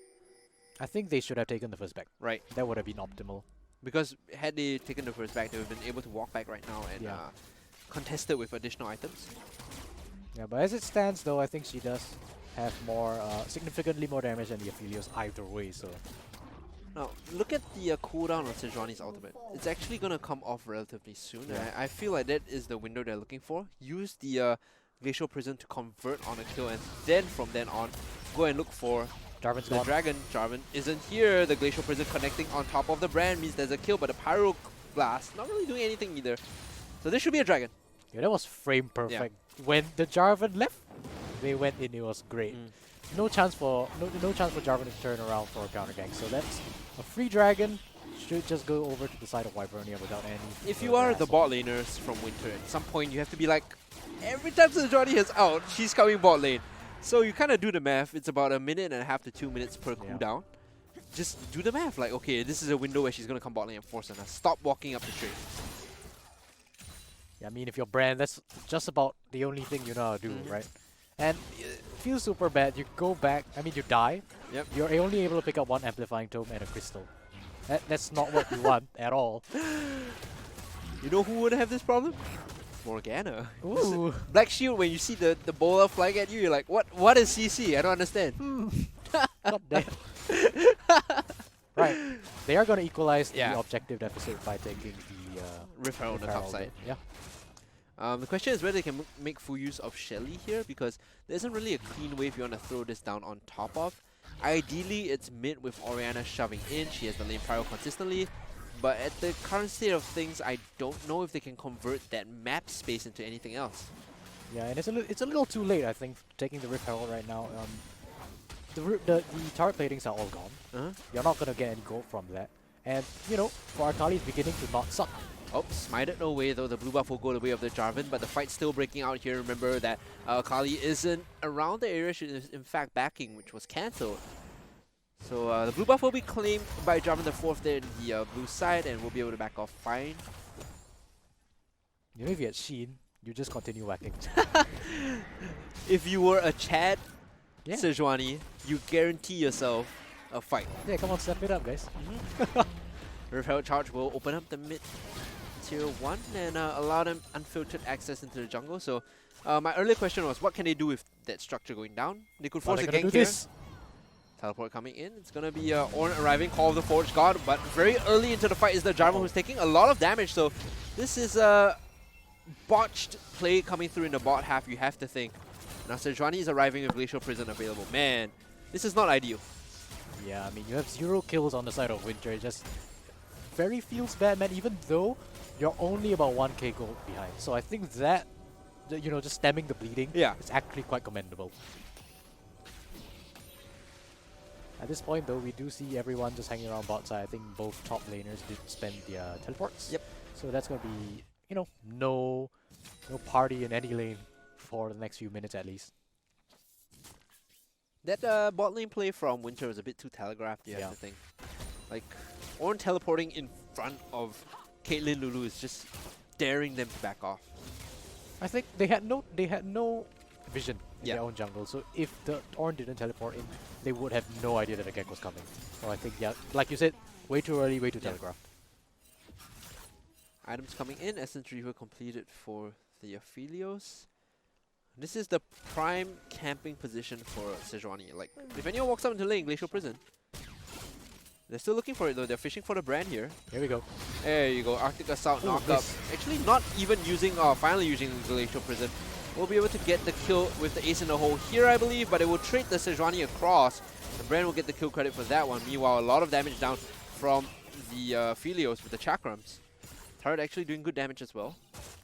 I think they should have taken the first back. Right. That would have been optimal. Because had they taken the first back, they would have been able to walk back right now and contest it with additional items. Yeah, but as it stands though, I think she does have more, significantly more damage than the Aphelios either way, so... Now, look at the cooldown on Sejuani's ultimate. It's actually going to come off relatively soon. Yeah. I feel like that is the window they're looking for. Use the Glacial Prison to convert on a kill, and then from then on, go and look for Jarvan's the gone. dragon. Jarvan isn't here. The Glacial Prison connecting on top of the brand means there's a kill, but the Pyro Blast not really doing anything either. So this should be a dragon. Yeah, that was frame perfect. When the Jarvan left, they went in. It was great. No chance for Jarvan to turn around for a counter gank. So that's a free dragon. Should just go over to the side of Wyvernia without any. If you are the bot laners from Winter, at some point you have to be like, every time Sejuani is out, she's coming bot lane. So you kind of do the math. It's about 1.5 minutes to 2 minutes per cooldown. Just do the math. Like, okay, this is a window where she's gonna come bot lane and force her. Stop walking up the trade. Yeah, I mean, if you're brand, that's just about the only thing you know how to do, right? And it feels super bad. You go back, I mean, you die. Yep. You're only able to pick up one Amplifying Tome and a Crystal. That's not what you want at all. You know who would have this problem? Morgana. Ooh. Black Shield, when you see the bowler flying at you, you're like, what is CC? I don't understand. God damn. Right. They are going to equalize the objective deficit by taking the Rift Herald on the top side. Yeah. The question is whether they can make full use of Shelly here, because there isn't really a clean wave you want to throw this down on top of. Ideally, it's mid with Orianna shoving in. She has the lane prio consistently. But at the current state of things, I don't know if they can convert that map space into anything else. Yeah, and it's a little too late, I think, taking the Rift Herald right now. The turret platings are all gone. You're not going to get any gold from that. And, for Akali, it's beginning to not suck. Oh, smited away though. The blue buff will go the way of the Jarvan, but the fight's still breaking out here. Remember that Akali isn't around the area, she is in fact backing, which was cancelled. So the blue buff will be claimed by Jarvan the 4th there in the blue side, and we'll be able to back off fine. If you had Sheen, you just continue whacking. If you were a Chad Sejuani, you guarantee yourself a fight. Yeah, come on, step it up, guys. Rift Herald Charge will open up the mid tier 1 and allow them unfiltered access into the jungle. So my earlier question was, what can they do with that structure going down? They could force a gank here. Teleport coming in. It's going to be Ornn arriving, Call of the Forge God, but very early into the fight is the Jarvan who's taking a lot of damage. So this is a botched play coming through in the bot half, you have to think. Now Sejuani is arriving with Glacial Prison available. Man, this is not ideal. Yeah, I mean, you have 0 kills on the side of Winter. Just very feels bad, man, even though you're only about 1k gold behind. So I think that, just stemming the bleeding Yeah. is actually quite commendable. At this point, though, we do see everyone just hanging around bot side. I think both top laners did spend their teleports. Yep. So that's going to be, no party in any lane for the next few minutes at least. That bot lane play from Winter was a bit too telegraphed, you have to think. Like, Ornn teleporting in front of Caitlyn Lulu is just daring them to back off. I think they had no vision in their own jungle. So if the Ornn didn't teleport in, they would have no idea that a gank was coming. So I think, like you said, way too early, way too telegraphed. Items coming in, Essence Reaver completed for the Aphelios. This is the prime camping position for Sejuani. Like, if anyone walks up into lane, Glacial Prison. They're still looking for it though, they're fishing for the brand here. Here we go. There you go, Arctic Assault knock up. Actually not even using, finally using Glacial Prison. We'll be able to get the kill with the ace in the hole here, I believe, but it will trade the Sejuani across. The brand will get the kill credit for that one. Meanwhile, a lot of damage down from the Aphelios with the Chakrams. Turret actually doing good damage as well.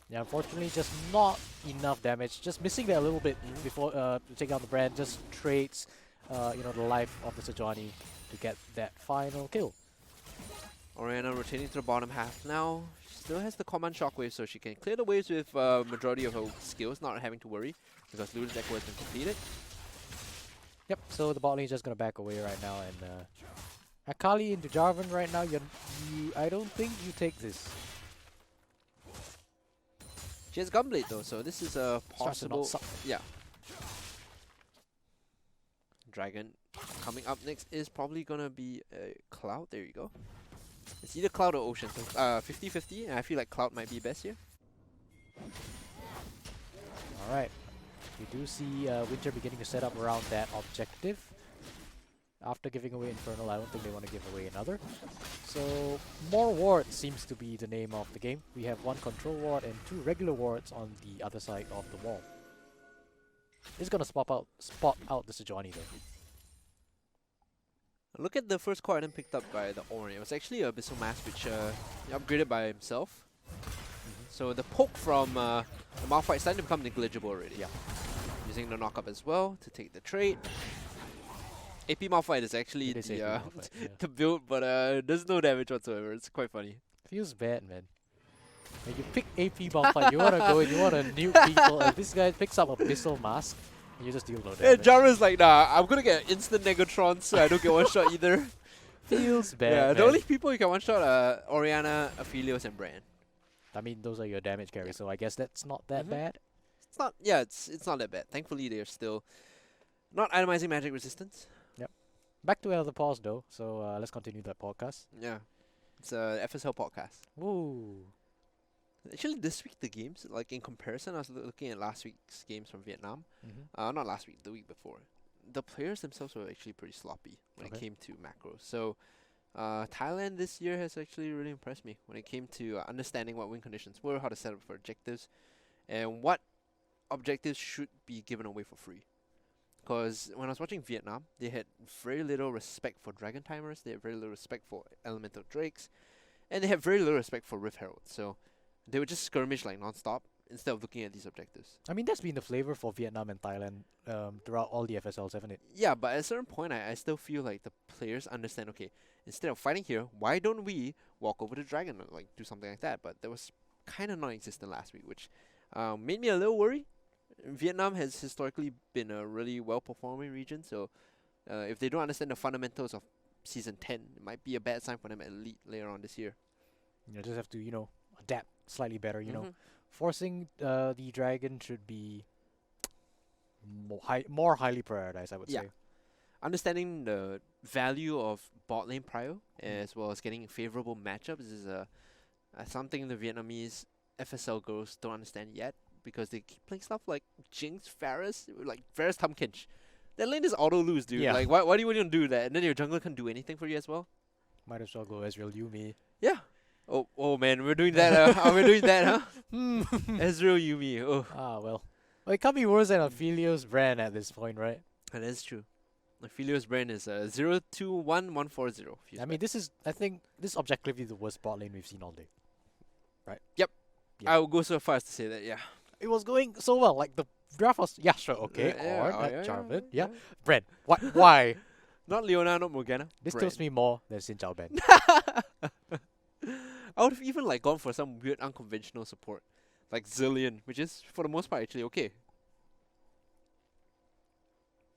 Yeah, unfortunately, just not enough damage. Just missing that a little bit before to take out the brand. Just trades, the life of the Sejuani to get that final kill. Orianna rotating to the bottom half now. She still has the command shockwave, so she can clear the waves with majority of her skills, not having to worry because Luden's Echo has been completed. Yep. So the bot lane is just gonna back away right now, and Akali into Jarvan right now. I don't think you take this. She has Gunblade though, so this is a possible. Yeah. Dragon coming up next is probably gonna be Cloud. There you go. It's either Cloud or Ocean. So 50-50, and I feel like Cloud might be best here. Alright. We do see Winter beginning to set up around that objective. After giving away Infernal, I don't think they want to give away another. So, more wards seems to be the name of the game. We have 1 control ward and 2 regular wards on the other side of the wall. It's gonna spot out the Sejuani though. Look at the first core item picked up by the Ornn. It was actually a Abyssal Mask, which he upgraded by himself. So the poke from the Malphite is starting to become negligible already. Yeah. Using the knock-up as well to take the trade. AP Malphite is actually the build, but does no damage whatsoever. It's quite funny. Feels bad, man. When you pick AP Malphite, you wanna go and you wanna nuke people, and this guy picks up Abyssal Mask, and you just deal no damage. Yeah, Jarvan's like, nah, I'm gonna get instant Negatron, so I don't get one shot either. Feels bad. Yeah, man. the only people you can one shot are Orianna, Aphelios, and Bran. I mean, those are your damage carries, so I guess that's not that bad. It's not. Yeah, it's not that bad. Thankfully, they're still not itemizing magic resistance. Yep. Back to another pause though, so let's continue that podcast. Yeah, it's a FSL podcast. Ooh. Actually, this week the games, like in comparison, I was looking at last week's games from Vietnam. Not last week, the week before. The players themselves were actually pretty sloppy when it came to macros. So Thailand this year has actually really impressed me when it came to understanding what win conditions were, how to set up for objectives, and what objectives should be given away for free. Because when I was watching Vietnam, they had very little respect for Dragon Timers, they had very little respect for Elemental Drakes, and they had very little respect for Rift Heralds. So they would just skirmish like non-stop instead of looking at these objectives. I mean, that's been the flavor for Vietnam and Thailand throughout all the FSLs, haven't it? Yeah, but at a certain point, I still feel like the players understand, okay, instead of fighting here, why don't we walk over the dragon or like do something like that? But that was kind of non-existent last week, which made me a little worried. Vietnam has historically been a really well-performing region, so if they don't understand the fundamentals of Season 10, it might be a bad sign for them at Elite later on this year. You just have to, adapt slightly better, Forcing the dragon should be more highly prioritized, I would say. Understanding the value of bot lane prio as well as getting favorable matchups is something the Vietnamese FSL girls don't understand yet because they keep playing stuff like Jinx, Varus, like Varus Tumkinch. That lane is auto lose, dude. Yeah. Like, why do you want to do that? And then your jungler can't do anything for you as well? Might as well go Ezreal Yumi. Yeah. Oh man, we're doing that. We're doing that, huh? Ezreal Yumi. Oh. Ah, well. It can't be worse than Aphelios brand at this point, right? And that's true. Aphelios brand is 021140. I mean, I think this is objectively the worst bot lane we've seen all day. Right? Yep. Yeah. I would go so far as to say that, yeah. It was going so well. Like, the draft was, yeah, sure, okay. Yeah, Or, yeah, Jarvan, yeah. Brent, why? Not Leona, not Morgana. This Brand. kills me more than Xin Zhao Ben. I would have even like gone for some weird unconventional support, like Zillion, which is for the most part actually okay.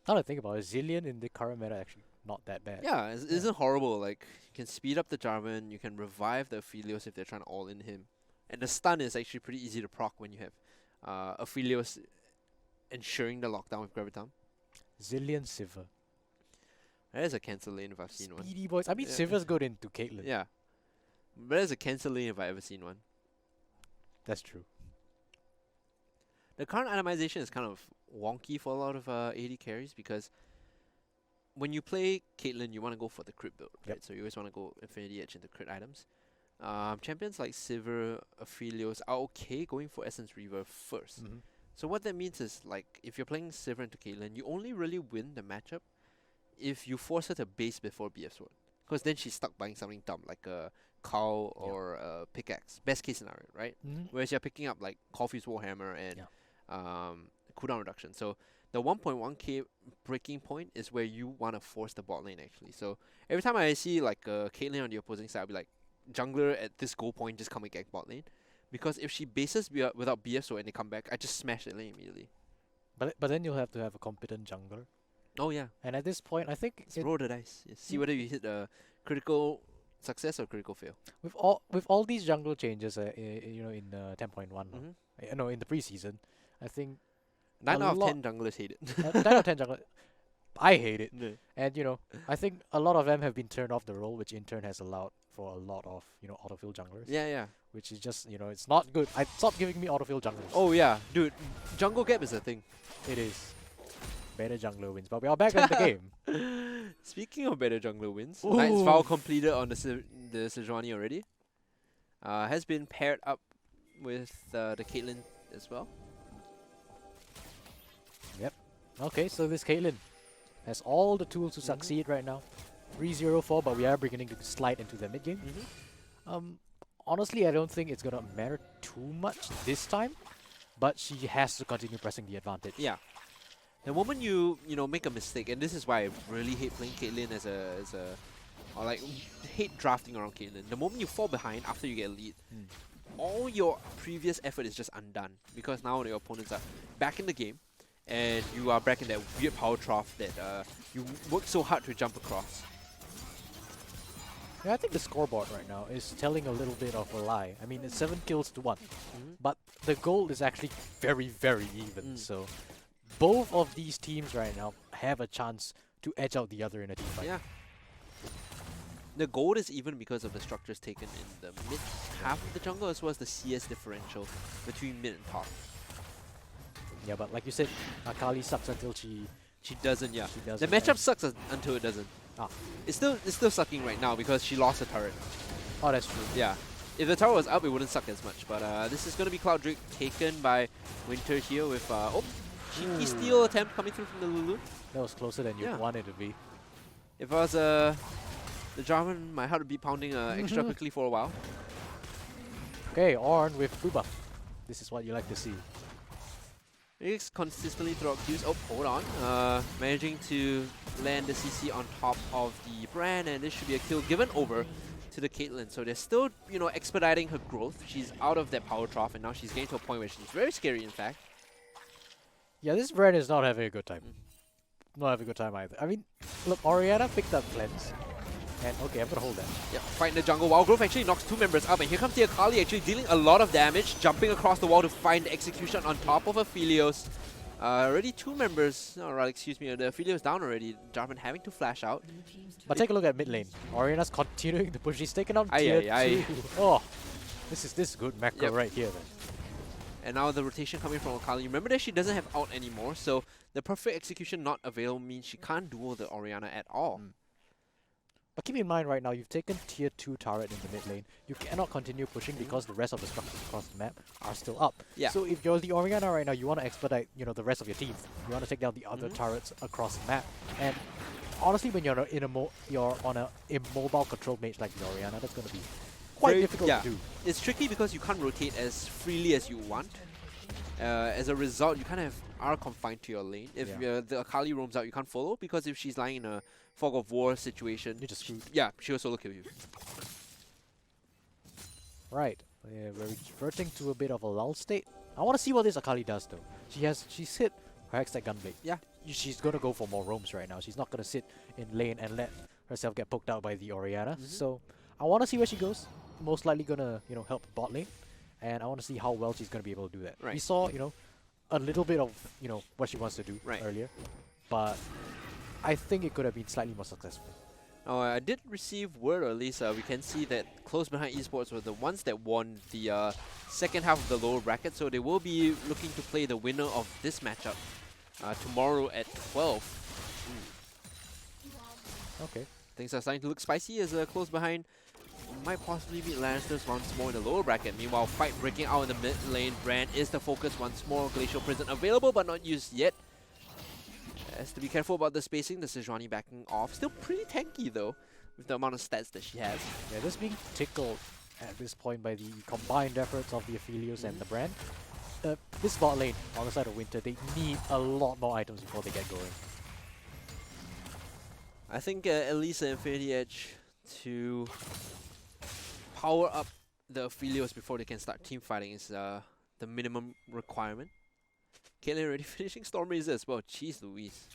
Now that I think about it, Zillion in the current meta actually not that bad. Yeah, it isn't horrible. Like you can speed up the Jarvan, you can revive the Aphelios if they're trying to all in him, and the stun is actually pretty easy to proc when you have Aphelios ensuring the lockdown with Graviton. Zillion Sivir. That is a cancel lane if I've seen one. Speedy boys. I mean, Yeah. Sivir's good into Caitlyn. Yeah, but that is a cancel lane if I ever seen one. That's true. The current itemization is kind of wonky for a lot of AD carries because when you play Caitlyn, you want to go for the crit build, right? Yep. So you always want to go Infinity Edge into crit items. Champions like Sivir, Aphelios are okay going for Essence Reaver first. Mm-hmm. So what that means is, like, if you're playing Sivir into Caitlyn, you only really win the matchup if you force her to base before BF Sword. Because then she's stuck buying something dumb, like a cow or a pickaxe. Best case scenario, right? Mm-hmm. Whereas you're picking up, like, Coffee's Warhammer and Yeah. cooldown reduction. So the 1.1k breaking point is where you want to force the bot lane, actually. So every time I see, like, Caitlyn on the opposing side, I'll be like, jungler at this goal point, just come and gank bot lane. Because if she bases without BF Sword and they come back, I just smash the lane immediately. But then you'll have to have a competent jungler. Oh yeah, And at this point, I think roll the dice. Yeah, see whether you hit a critical success or critical fail. with all these jungle changes, you know, in 10.1, no, in the preseason, I think 9 A out of lot- 10 junglers hate it. 9 out of 10 jungle. I hate it, Yeah. and you know, I think a lot of them have been turned off the role, which in turn has allowed for a lot of autofill junglers. Yeah. Which is just it's not good. Stop giving me autofill junglers. Oh yeah, dude, jungle gap is a thing. It is. Better jungler wins, but we are back in the game. Speaking of better jungler wins, Knight's Vow completed on the Sejuani already. Has been paired up with the Caitlyn as well. Okay, so this Caitlyn has all the tools to succeed right now. 3-0-4, but we are beginning to slide into the mid game. Honestly, I don't think it's gonna matter too much this time, but she has to continue pressing the advantage. Yeah. The moment you make a mistake, and this is why I really hate playing Caitlyn or like hate drafting around Caitlyn. The moment you fall behind after you get a lead, all your previous effort is just undone because now your opponents are back in the game, and you are back in that weird power trough that you worked so hard to jump across. Yeah, I think the scoreboard right now is telling a little bit of a lie. I mean, it's 7 kills to 1, but the goal is actually very, very even. So both of these teams right now have a chance to edge out the other in a team fight. Yeah. The gold is even because of the structures taken in the mid half of the jungle as well as the CS differential between mid and top. Yeah, but like you said, Akali sucks until she doesn't, yeah. She doesn't, The matchup and- sucks until it doesn't. Ah. It's still sucking right now because she lost her turret. Oh, that's true. Yeah. If the tower was up, it wouldn't suck as much. But this is going to be Cloud Drake taken by Winter here with... cheeky steal attempt coming through from the Lulu. That was closer than you Yeah. wanted to be. If I was the Jarvan, my heart would be pounding extra quickly for a while. Okay, Ornn with blue buff. This is what you like to see. He's consistently throughout queues. Oh, hold on. Managing to land the CC on top of the brand, and this should be a kill given over to the Caitlyn. So they're still, expediting her growth. She's out of that power trough, and now she's getting to a point where she's very scary, in fact. Yeah, this brand is not having a good time. Not having a good time either. I mean, look, Orianna picked up Cleanse. And okay, I'm gonna hold that. Yeah, fight in the jungle. Wild Growth actually knocks 2 members up, and here comes the Akali actually dealing a lot of damage, jumping across the wall to find the execution on top of Aphelios. Already 2 members, excuse me, the Aphelios down already. Jarvan having to flash out. But take a look at mid lane. Orianna's continuing to push. She's taken out Aye, tier aye, 2. Oh, this is good macro Yep. right here then. And now the rotation coming from Akali. Remember that she doesn't have out anymore, so the perfect execution not available means she can't duel the Orianna at all. But keep in mind right now, you've taken tier 2 turret in the mid lane. You cannot continue pushing because the rest of the structures across the map are still up. Yeah. So if you're the Orianna right now, you want to expedite, the rest of your team. You want to take down the other turrets across the map. And honestly, when you're on a immobile control mage like the Orianna, that's gonna be quite Very- difficult yeah. to do. It's tricky because you can't rotate as freely as you want. As a result, you kind of are confined to your lane. If the Akali roams out, you can't follow because if she's lying in a fog of war situation, You're just screwed. yeah, she'll solo kill you. Right. Yeah, we're reverting to a bit of a lull state. I want to see what this Akali does though. She's hit her Hextech Gunblade. Yeah. She's gonna go for more roams right now. She's not gonna sit in lane and let herself get poked out by the Orianna. So I want to see where she goes. Most likely gonna help bot lane, and I want to see how well she's gonna be able to do that. Right. We saw a little bit of what she wants to do earlier, but I think it could have been slightly more successful. Oh, I did receive word, or at least we can see that close behind esports were the ones that won the second half of the lower bracket, so they will be looking to play the winner of this matchup tomorrow at 12. Okay. Things are starting to look spicy as close behind might possibly beat Lannisters once more in the lower bracket. Meanwhile, fight breaking out in the mid lane. Brand is the focus once more. Glacial Prison available but not used yet. Has to be careful about the spacing. The Sejuani backing off. Still pretty tanky though, with the amount of stats that she has. Yeah, just being tickled at this point by the combined efforts of the Aphelios and the Brand. This bot lane on the side of Winter, they need a lot more items before they get going. I think at least an Infinity Edge to power up the Aphelios before they can start team fighting is the minimum requirement. Caitlyn already finishing Stormrazor as well. Jeez Louise.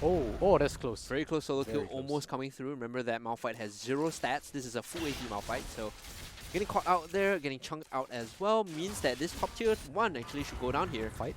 Oh, that's close. Very close solo Very kill, close. almost coming through. Remember that Malphite has 0 stats. This is a full AD Malphite, so getting caught out there, getting chunked out as well, means that this top tier 1 actually should go down here. Fight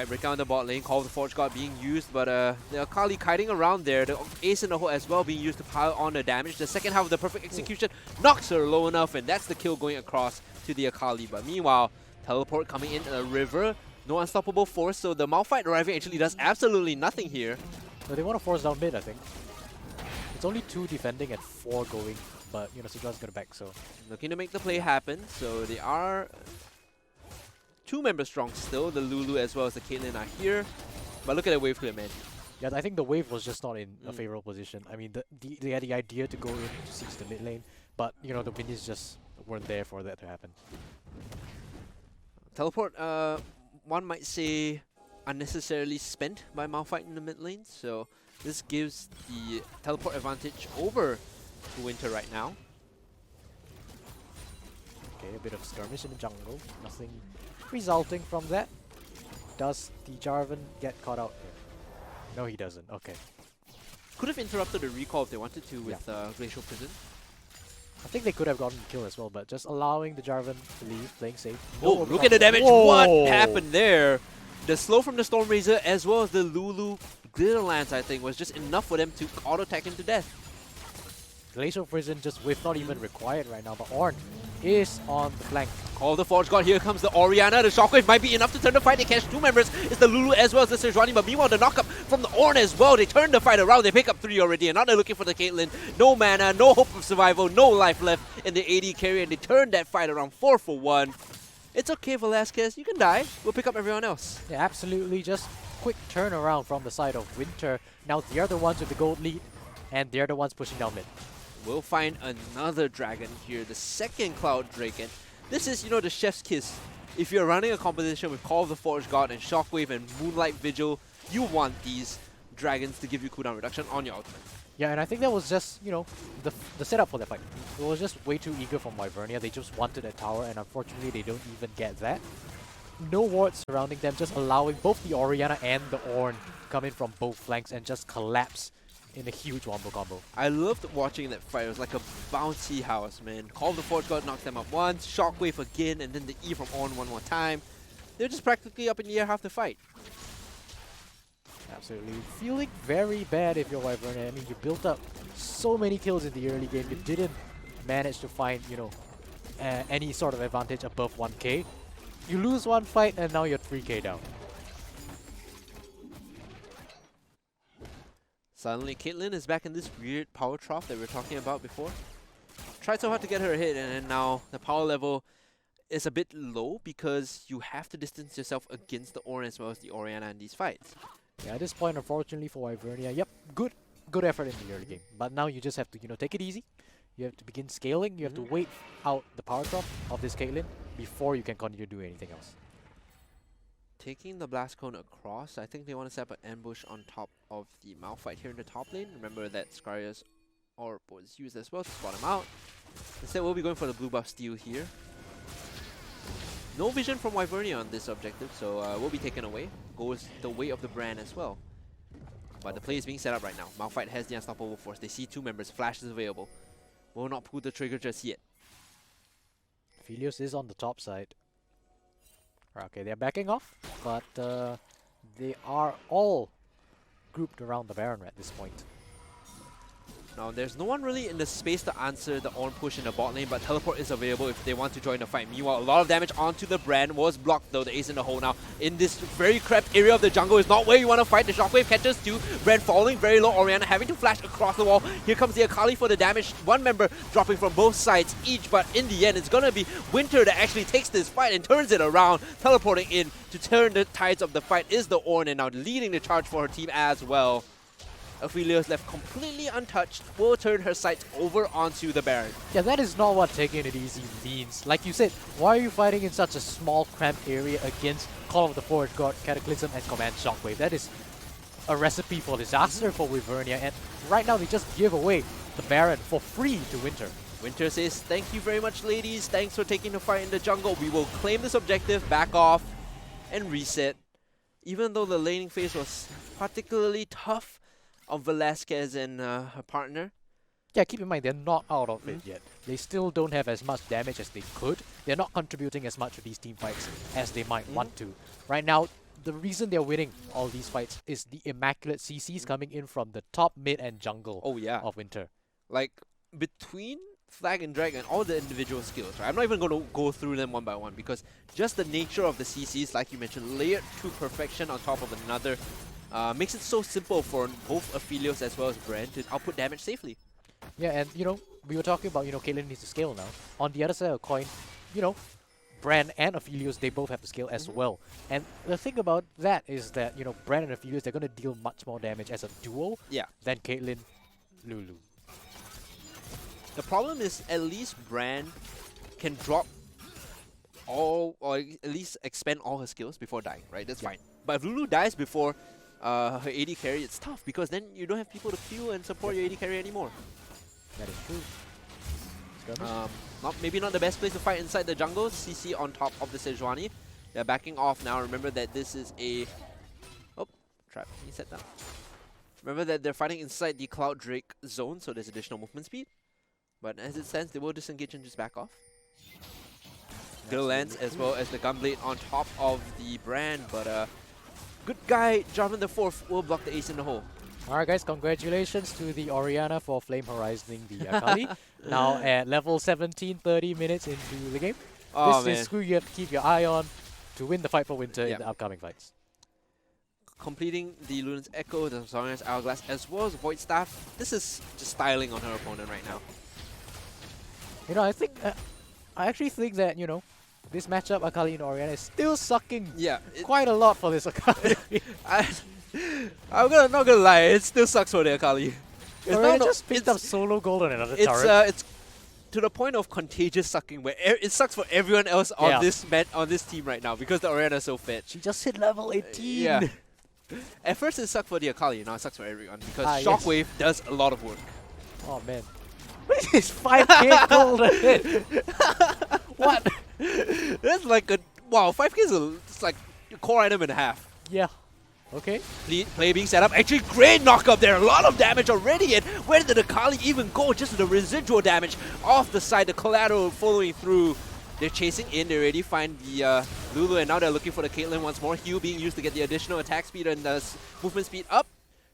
breakdown in the bot lane, Call of the Forge God being used, but the Akali kiting around there, the Ace in the hole as well being used to pile on the damage. The second half of the perfect execution knocks her low enough, and that's the kill going across to the Akali. But meanwhile, teleport coming in a river, no unstoppable force, so the Malphite arriving actually does absolutely nothing here. So they want to force down mid, I think. It's only 2 defending and 4 going, but Sejuani's gonna back, so. Looking to make the play happen, so they are 2 members strong still. The Lulu as well as the Caitlyn are here. But look at the wave clear, man. Yeah, I think the wave was just not in a favorable position. I mean, they had the idea to go in to seize the mid lane, but the minions just weren't there for that to happen. Teleport, one might say, unnecessarily spent by Malphite in the mid lane, so this gives the teleport advantage over to Winter right now. Okay, a bit of skirmish in the jungle. Nothing resulting from that. Does the Jarvan get caught out here? No, he doesn't. Okay. Could have interrupted the recall if they wanted to with Glacial Prison. I think they could have gotten the kill as well, but just allowing the Jarvan to leave, playing safe. Oh, look at the damage! Whoa. What happened there? The slow from the Stormrazor as well as the Lulu Glitterlance, I think, was just enough for them to auto-attack him to death. Glacial Prison just with not even required right now, but Ornn is on the flank. Call the Forge God, here comes the Orianna. The Shockwave might be enough to turn the fight. They catch 2 members. It's the Lulu as well as the Sejuani, but meanwhile the knockup from the Ornn as well. They turn the fight around. They pick up 3 already, and now they're looking for the Caitlyn. No mana, no hope of survival, no life left in the AD carry, and they turn that fight around 4 for 1. It's okay, Velasquez. You can die. We'll pick up everyone else. Yeah, absolutely. Just quick turnaround from the side of Winter. Now they're the ones with the gold lead, and they're the ones pushing down mid. We'll find another dragon here, the second Cloud Dragon. This is, the chef's kiss. If you're running a competition with Call of the Forge God and Shockwave and Moonlight Vigil, you want these dragons to give you cooldown reduction on your ultimate. Yeah, and I think that was just, the setup for that fight. It was just way too eager from Wyvernia. They just wanted a tower, and unfortunately they don't even get that. No wards surrounding them, just allowing both the Orianna and the Ornn come in from both flanks and just collapse in a huge wombo combo. I loved watching that fight. It was like a bouncy house, man. Call of the Forge God knocks them up once, Shockwave again, and then the E from Ornn one more time. They're just practically up in the air half the fight. Absolutely. Feeling very bad if you're Wyvernia. I mean, you built up so many kills in the early game. You didn't manage to find, any sort of advantage above 1k. You lose one fight and now you're 3k down. Suddenly, Caitlyn is back in this weird power trough that we were talking about before. Tried so hard to get her hit, and then now the power level is a bit low because you have to distance yourself against the Ornn as well as the Orianna in these fights. Yeah, at this point, unfortunately for Wyvernia, yep, good effort in the early game. But now you just have to, take it easy. You have to begin scaling. You have to wait out the power drop of this Caitlyn before you can continue to do anything else. Taking the Blast Cone across, I think they want to set up an ambush on top of the Malphite here in the top lane. Remember that Scaria's orb was used as well to spot him out. Instead, we'll be going for the blue buff steal here. No vision from Wyvernia on this objective, so will be taken away. Goes the way of the brand as well. But the play is being set up right now. Malphite has the unstoppable force. They see two members. Flash is available. Will not pull the trigger just yet. Philios is on the top side. Okay, they're backing off, but they are all grouped around the Baron at this point. Now, there's no one really in the space to answer the on push in the bot lane, but teleport is available if they want to join the fight. Meanwhile, a lot of damage onto the brand was blocked though. The ace in the hole now in this very cramped area of the jungle is not where you want to fight. The shockwave catches two. Brand falling very low. Orianna having to flash across the wall. Here comes the Akali for the damage. One member dropping from both sides each, but in the end, it's going to be Winter that actually takes this fight and turns it around. Teleporting in to turn the tides of the fight is the Ornn, and now leading the charge for her team as well. Aphelios left completely untouched, will turn her sights over onto the Baron. Yeah, that is not what taking it easy means. Like you said, why are you fighting in such a small, cramped area against Call of the Forge God, Cataclysm, and Command Shockwave? That is a recipe for disaster for Wyvernia, and right now they just give away the Baron for free to Winter. Winter says, thank you very much, ladies. Thanks for taking the fight in the jungle. We will claim this objective, back off, and reset. Even though the laning phase was particularly tough of Velasquez and her partner. Yeah, keep in mind, they're not out of it yet. They still don't have as much damage as they could. They're not contributing as much to these team fights as they might want to. Right now, the reason they're winning all these fights is the immaculate CCs coming in from the top, mid, and jungle of Winter. Like, between Flag and Drag and all the individual skills, right? I'm not even going to go through them one by one because just the nature of the CCs, like you mentioned, layered to perfection on top of another, makes it so simple for both Aphelios as well as Brand to output damage safely. Yeah, and we were talking about, Caitlyn needs to scale now. On the other side of the coin, Brand and Aphelios, they both have to scale as well. And the thing about that is that, Brand and Aphelios, they're going to deal much more damage as a duo than Caitlyn, Lulu. The problem is at least Brand can drop all, or at least expend all her skills before dying, right? That's fine. But if Lulu dies before her AD carry, it's tough because then you don't have people to queue and support your AD carry anymore. That is true. Maybe not the best place to fight inside the jungle. CC on top of the Sejuani. They're backing off now. Remember that this is a... Oh, trap. He set down. Remember that they're fighting inside the Cloud Drake zone, so there's additional movement speed. But as it stands, they will disengage and just back off. Good lens as well as the Gunblade on top of the Brand, but good guy, Jarvan the 4th, will block the ace in the hole. Alright guys, congratulations to the Orianna for Flame Horizoning the Akali. Now at level 17, 30 minutes into the game. This is who you have to keep your eye on to win the fight for Winter in the upcoming fights. Completing the Luna's Echo, the Zorian's Hourglass, as well as Void Staff. This is just styling on her opponent right now. I actually think that, this matchup, Akali and Orianna, is still sucking quite a lot for this Akali. I'm not gonna lie, it still sucks for the Akali. Orianna just picked up solo gold on another turret. It's to the point of contagious sucking, where it sucks for everyone else on this team right now because the Orianna is so fit. She just hit level 18. Yeah. At first it sucked for the Akali, now it sucks for everyone because Shockwave does a lot of work. Oh man. What is 5k gold ahead? What? That's like a... Wow, 5k is like a core item and a half. Yeah. Okay. Play being set up. Actually, great knock-up there. A lot of damage already. And where did the Akali even go? Just the residual damage off the side. The collateral following through. They're chasing in. They already find the Lulu. And now they're looking for the Caitlyn once more. Heal being used to get the additional attack speed and the movement speed up.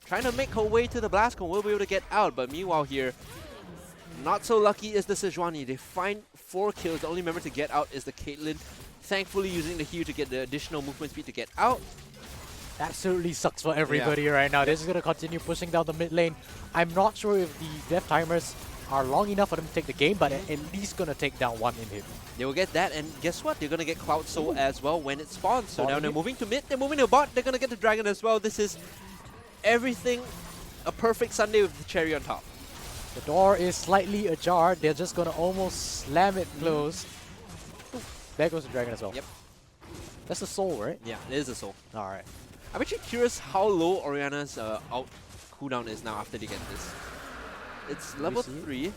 Trying to make her way to the Blast Cone. Will be able to get out. But meanwhile here, not so lucky is the Sejuani. They find 4 kills. The only member to get out is the Caitlyn. Thankfully using the heal to get the additional movement speed to get out. Absolutely sucks for everybody right now. This is going to continue pushing down the mid lane. I'm not sure if the death timers are long enough for them to take the game, but at least gonna take down one inhib. They will get that, and guess what? They're gonna get Cloud Soul as well when it spawns. So Bot now they're inhib. moving to mid, they're moving to bot, they're gonna get the Dragon as well. This is everything a perfect Sunday with the cherry on top. The door is slightly ajar. They're just gonna almost slam it closed. There goes the dragon as well. Yep. That's the soul, right? Yeah, it is a soul. Alright. I'm actually curious how low Oriana's out cooldown is now after they get this. It's level see it? 3.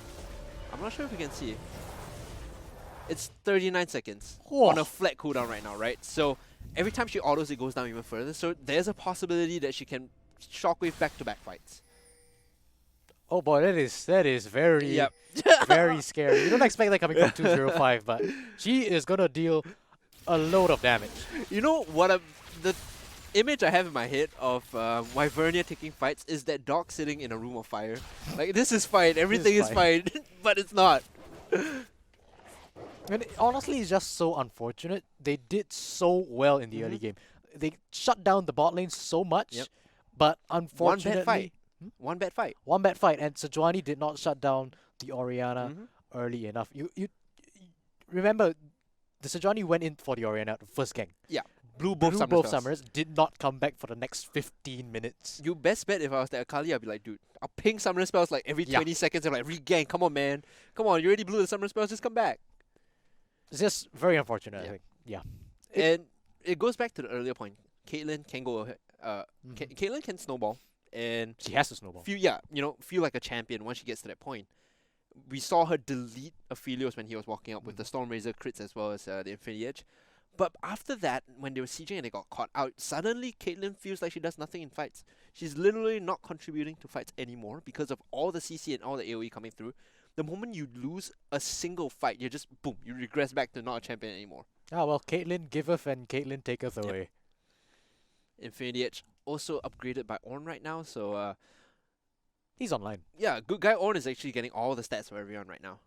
I'm not sure if we can see. It's 39 seconds Whoa. on a flat cooldown right now, right? So every time she autos, it goes down even further. So there's a possibility that she can shockwave back-to-back fights. Oh boy, that is very Yep. very scary. You don't expect that coming from 205, but she is gonna deal a load of damage. You know what? The image I have in my head of Wyvernia taking fights is that dog sitting in a room of fire. Like, this is fine, everything is fine, but it's not. And honestly, it's just so unfortunate. They did so well in the early game. They shut down the bot lane so much, Yep. but One unfortunately, bad fight. One bad fight. one bad fight, and Sejuani did not shut down the Oriana Mhm. early enough. You remember, the Sejuani went in for the Oriana at the first gang. Yeah. Blew both Blew summer both spells. summers, did not come back for the next 15 minutes. You best bet if I was that Akali, I'd be like, dude, I'll ping summoner spells like every Yeah. 20 seconds. I'm like, regain, come on, man. Come on, you already blew the summoner spells, just come back. It's just very unfortunate, I Yeah. think. Yeah. And it goes back to the earlier point. Caitlyn can go ahead. Mhm. Caitlyn can snowball and She has to snowball. feel like a champion once she gets to that point. We saw her delete Aphelios when he was walking up with the Stormrazor crits as well as the Infinity Edge. But after that, when they were sieging and they got caught out, suddenly Caitlyn feels like she does nothing in fights. She's literally not contributing to fights anymore because of all the CC and all the AoE coming through. The moment you lose a single fight, you're just, boom, you regress back to not a champion anymore. Ah, well, Caitlyn giveth and Caitlyn taketh away. Infinity Edge also upgraded by Ornn right now, so He's online, yeah, good guy Ornn is actually getting all the stats for everyone right now.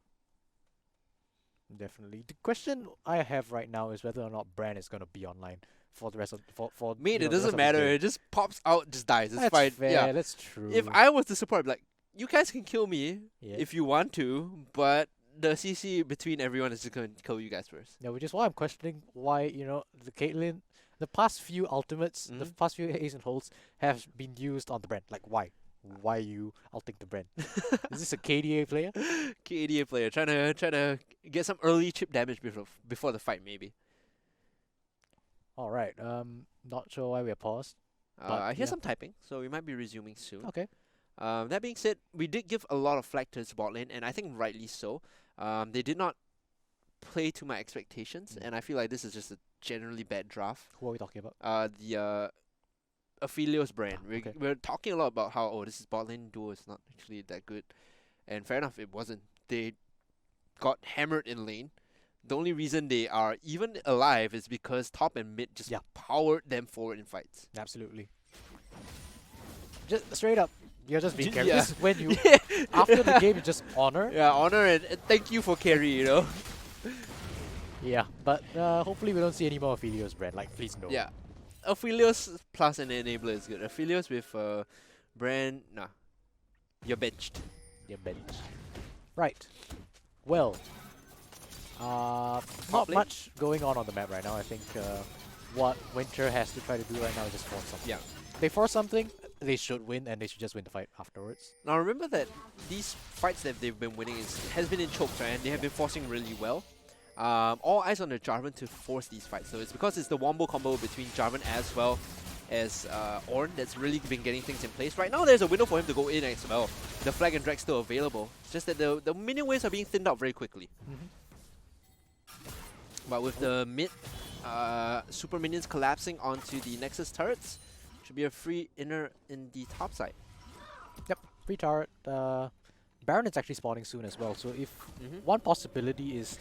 definitely. The question I have right now is whether or not Bran is gonna be online for the rest of for Mate, you know, it the rest doesn't of the matter. game. It just pops out, just dies. It's That's fine. fair. Yeah. That's true. If I was the support, I'd be like, you guys can kill me yeah. if you want to, but the CC between everyone is just going to kill you guys first. Yeah, which is why I'm questioning why, the Caitlyn, the past few ultimates, the Mhm. past few Ace and Holds have been used on the Brand. Like, why? Why you ulting the Brand? Is this a KDA player? KDA player trying to get some early chip damage before the fight maybe. Alright, not sure why we are paused. But, I hear yeah. some typing, so we might be resuming soon. Okay. That being said, we did give a lot of flag to this bot lane, and I think rightly so. They did not play to my expectations, and I feel like this is just a generally bad draft. Who are we talking about? The Aphelios brand. Okay. We're talking a lot about how, this is bot lane duo is not actually that good. And fair enough, it wasn't. They got hammered in lane. The only reason they are even alive is because top and mid just powered them forward in fights. Absolutely. Just straight up, you're just being carried. Yeah. This is when you, after the game, you just honor. Yeah, honor and thank you for carry, you know? Yeah, but hopefully we don't see any more Aphelios Brand. Like, please no. Yeah. Aphelios plus an enabler is good. Aphelios with brand, nah. You're benched. Your bench. Right. Well, not lane? much going on the map right now. I think what Winter has to try to do right now is just force something. Yeah. They force something, they should win, and they should just win the fight afterwards. Now remember that these fights that they've been winning has been in chokes, right? And they have been forcing really well. All eyes on the Jarvan to force these fights. So it's because it's the wombo combo between Jarvan as well as Ornn that's really been getting things in place. Right now there's a window for him to go in as well. The flag and drag still available. It's just that the minion waves are being thinned out very quickly. But with the mid super minions collapsing onto the Nexus turrets, should be a free inner in the top side. Yep, free turret. Baron is actually spawning soon as well. So if one possibility is,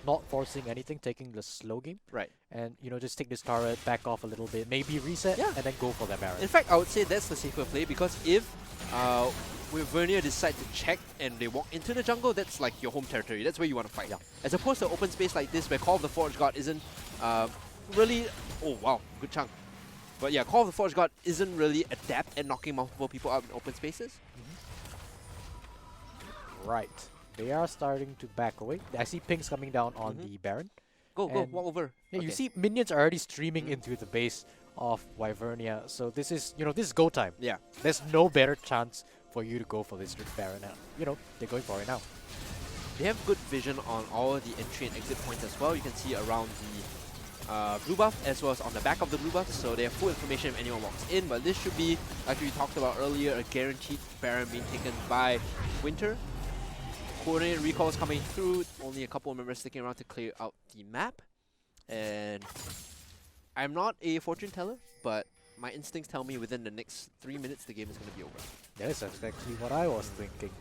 not forcing anything, taking the slow game, Right. and just take this turret, back off a little bit, maybe reset, Yeah. and then go for that Baron. In fact, I would say that's the safer play because if Wyvernia decide to check and they walk into the jungle, that's like your home territory. That's where you want to fight. Yeah. As opposed to open space like this where Call of the Forge God isn't really... Oh, wow. Good chunk. But yeah, Call of the Forge God isn't really adept at knocking multiple people out in open spaces. Right. They are starting to back away. I see pings coming down on Mhm. the Baron. Go, And walk over. Yeah, you Okay. see minions are already streaming Mhm. into the base of Wyvernia. So this is, this is go time. Yeah. There's no better chance for you to go for this Baron now. They're going for it now. They have good vision on all the entry and exit points as well. You can see around the blue buff as well as on the back of the blue buff, so they have full information if anyone walks in, but this should be, like we talked about earlier, a guaranteed Baron being taken by Winter. Coordinated recalls coming through, only a couple of members sticking around to clear out the map. And I'm not a fortune teller, but my instincts tell me within the next 3 minutes the game is going to be over. That is exactly what I was thinking.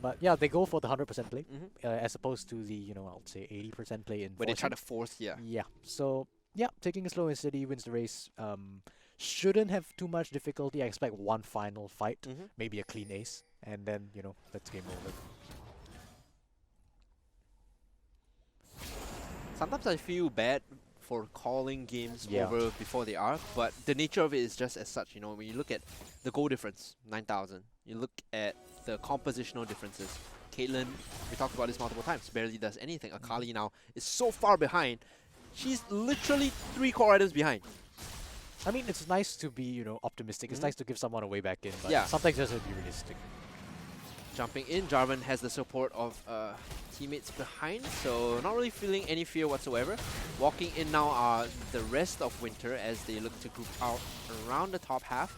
But yeah, they go for the 100% play, as opposed to the, I would say 80% play in But they try to Fortune. force, yeah. Yeah, so yeah, taking it slow and steady wins the race. Shouldn't have too much difficulty. I expect one final fight, maybe a clean ace, and then, that's game over. Sometimes I feel bad for calling games Yeah. over before they are, but the nature of it is just as such. When you look at the goal difference, 9,000, you look at the compositional differences. Caitlyn, we talked about this multiple times, barely does anything. Akali now is so far behind. She's literally 3 core items behind. I mean, it's nice to be, optimistic. It's nice to give someone a way back in, but Yeah. sometimes just have to be realistic. Jumping in, Jarvan has the support of teammates behind, so not really feeling any fear whatsoever. Walking in now are the rest of Winter as they look to group out around the top half.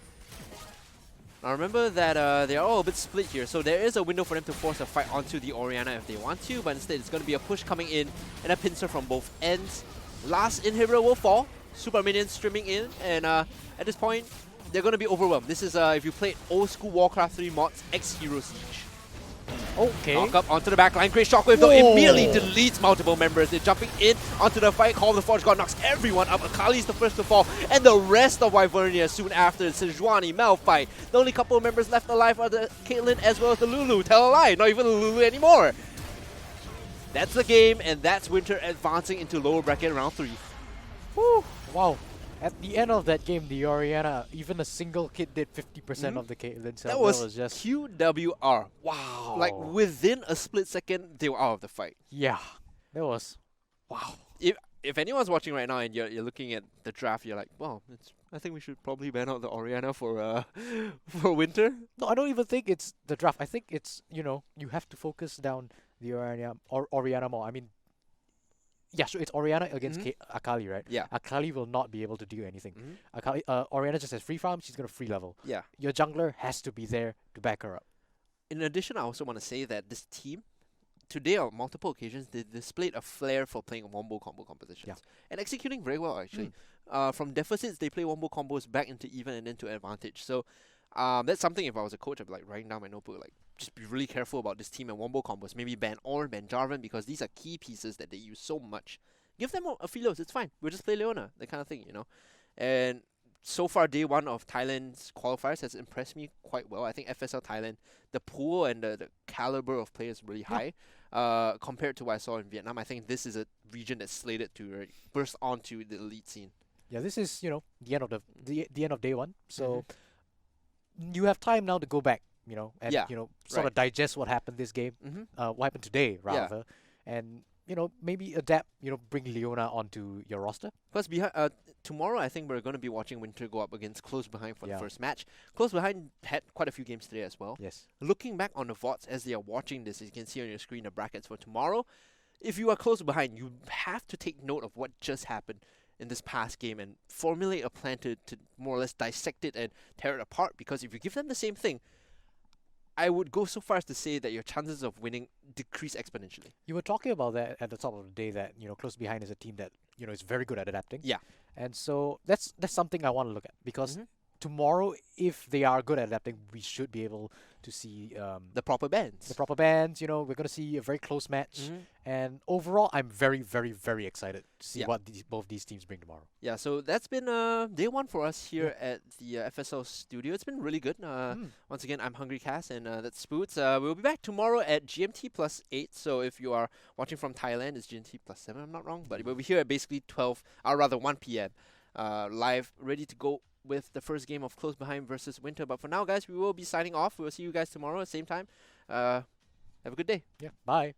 Now remember that they are all a bit split here, so there is a window for them to force a fight onto the Orianna if they want to, but instead it's going to be a push coming in and a pincer from both ends. Last inhibitor will fall, super minions streaming in, and at this point, they're going to be overwhelmed. This is if you played old school Warcraft 3 mods, X-Hero Siege. Okay. Knock up onto the backline. Great shockwave though immediately deletes multiple members. They're jumping in onto the fight. Call of the Forge God knocks everyone up. Akali's the first to fall, and the rest of Wyvernia soon after. Sejuani, Malphite. The only couple of members left alive are the Caitlyn as well as the Lulu. Tell a lie, not even the Lulu anymore. That's the game, and that's Winter advancing into lower bracket round 3. Whew. Wow. At the end of that game, the Orianna, even a single kid did 50% of the Caitlyn. So That was just QWR. wow. Like within a split second, they were out of the fight. Yeah, that was wow. If anyone's watching right now and you're looking at the draft, you're like, well, I think we should probably ban out the Orianna for for Winter. No, I don't even think it's the draft. I think it's, you have to focus down the Orianna or Orianna more. I mean, yeah, so it's Orianna against Akali, right? Yeah. Akali will not be able to do anything. Akali, Orianna just has free farm. She's gonna free level. Yeah. Your jungler has to be there to back her up. In addition, I also want to say that this team, today on multiple occasions, they displayed a flair for playing wombo combo compositions. And executing very well, actually. From deficits, they play wombo combos back into even and into advantage. So that's something if I was a coach, I'd be like writing down my notebook, like just be really careful about this team and wombo combos. Maybe ban Ornn, ban Jarvan, because these are key pieces that they use so much. Give them a few loads, it's fine. We'll just play Leona, that kind of thing, And so far, day 1 of Thailand's qualifiers has impressed me quite well. I think FSL Thailand, the pool and the caliber of players is really high compared to what I saw in Vietnam. I think this is a region that's slated to burst onto the elite scene. Yeah, this is, the end of the end of day 1. So you have time now to go back, and sort of digest what happened this game, what happened today rather, and maybe adapt, bring Leona onto your roster. Plus, tomorrow I think we're going to be watching Winter go up against Close Behind for the first match. Close Behind had quite a few games today as well. Yes. Looking back on the VODs as they are watching this, you can see on your screen the brackets for tomorrow. If you are Close Behind, you have to take note of what just happened in this past game and formulate a plan to more or less dissect it and tear it apart, because if you give them the same thing, I would go so far as to say that your chances of winning decrease exponentially. You were talking about that at the top of the day, that Close Behind is a team that is very good at adapting. Yeah. And so that's something I want to look at, because tomorrow, if they are good at adapting, we should be able to see the proper bands. The proper bands. We're going to see a very close match. And overall, I'm very, very, very excited to see what both these teams bring tomorrow. Yeah, so that's been day 1 for us here at the FSL studio. It's been really good. Once again, I'm Hungry Cass, and that's Spoots. We'll be back tomorrow at GMT plus 8. So if you are watching from Thailand, it's GMT plus 7, I'm not wrong. But we'll be here at basically 1 p.m. Live, ready to go with the first game of Close Behind versus Winter. But for now, guys, we will be signing off. We'll see you guys tomorrow at the same time. Have Have a good day. Yeah. Bye.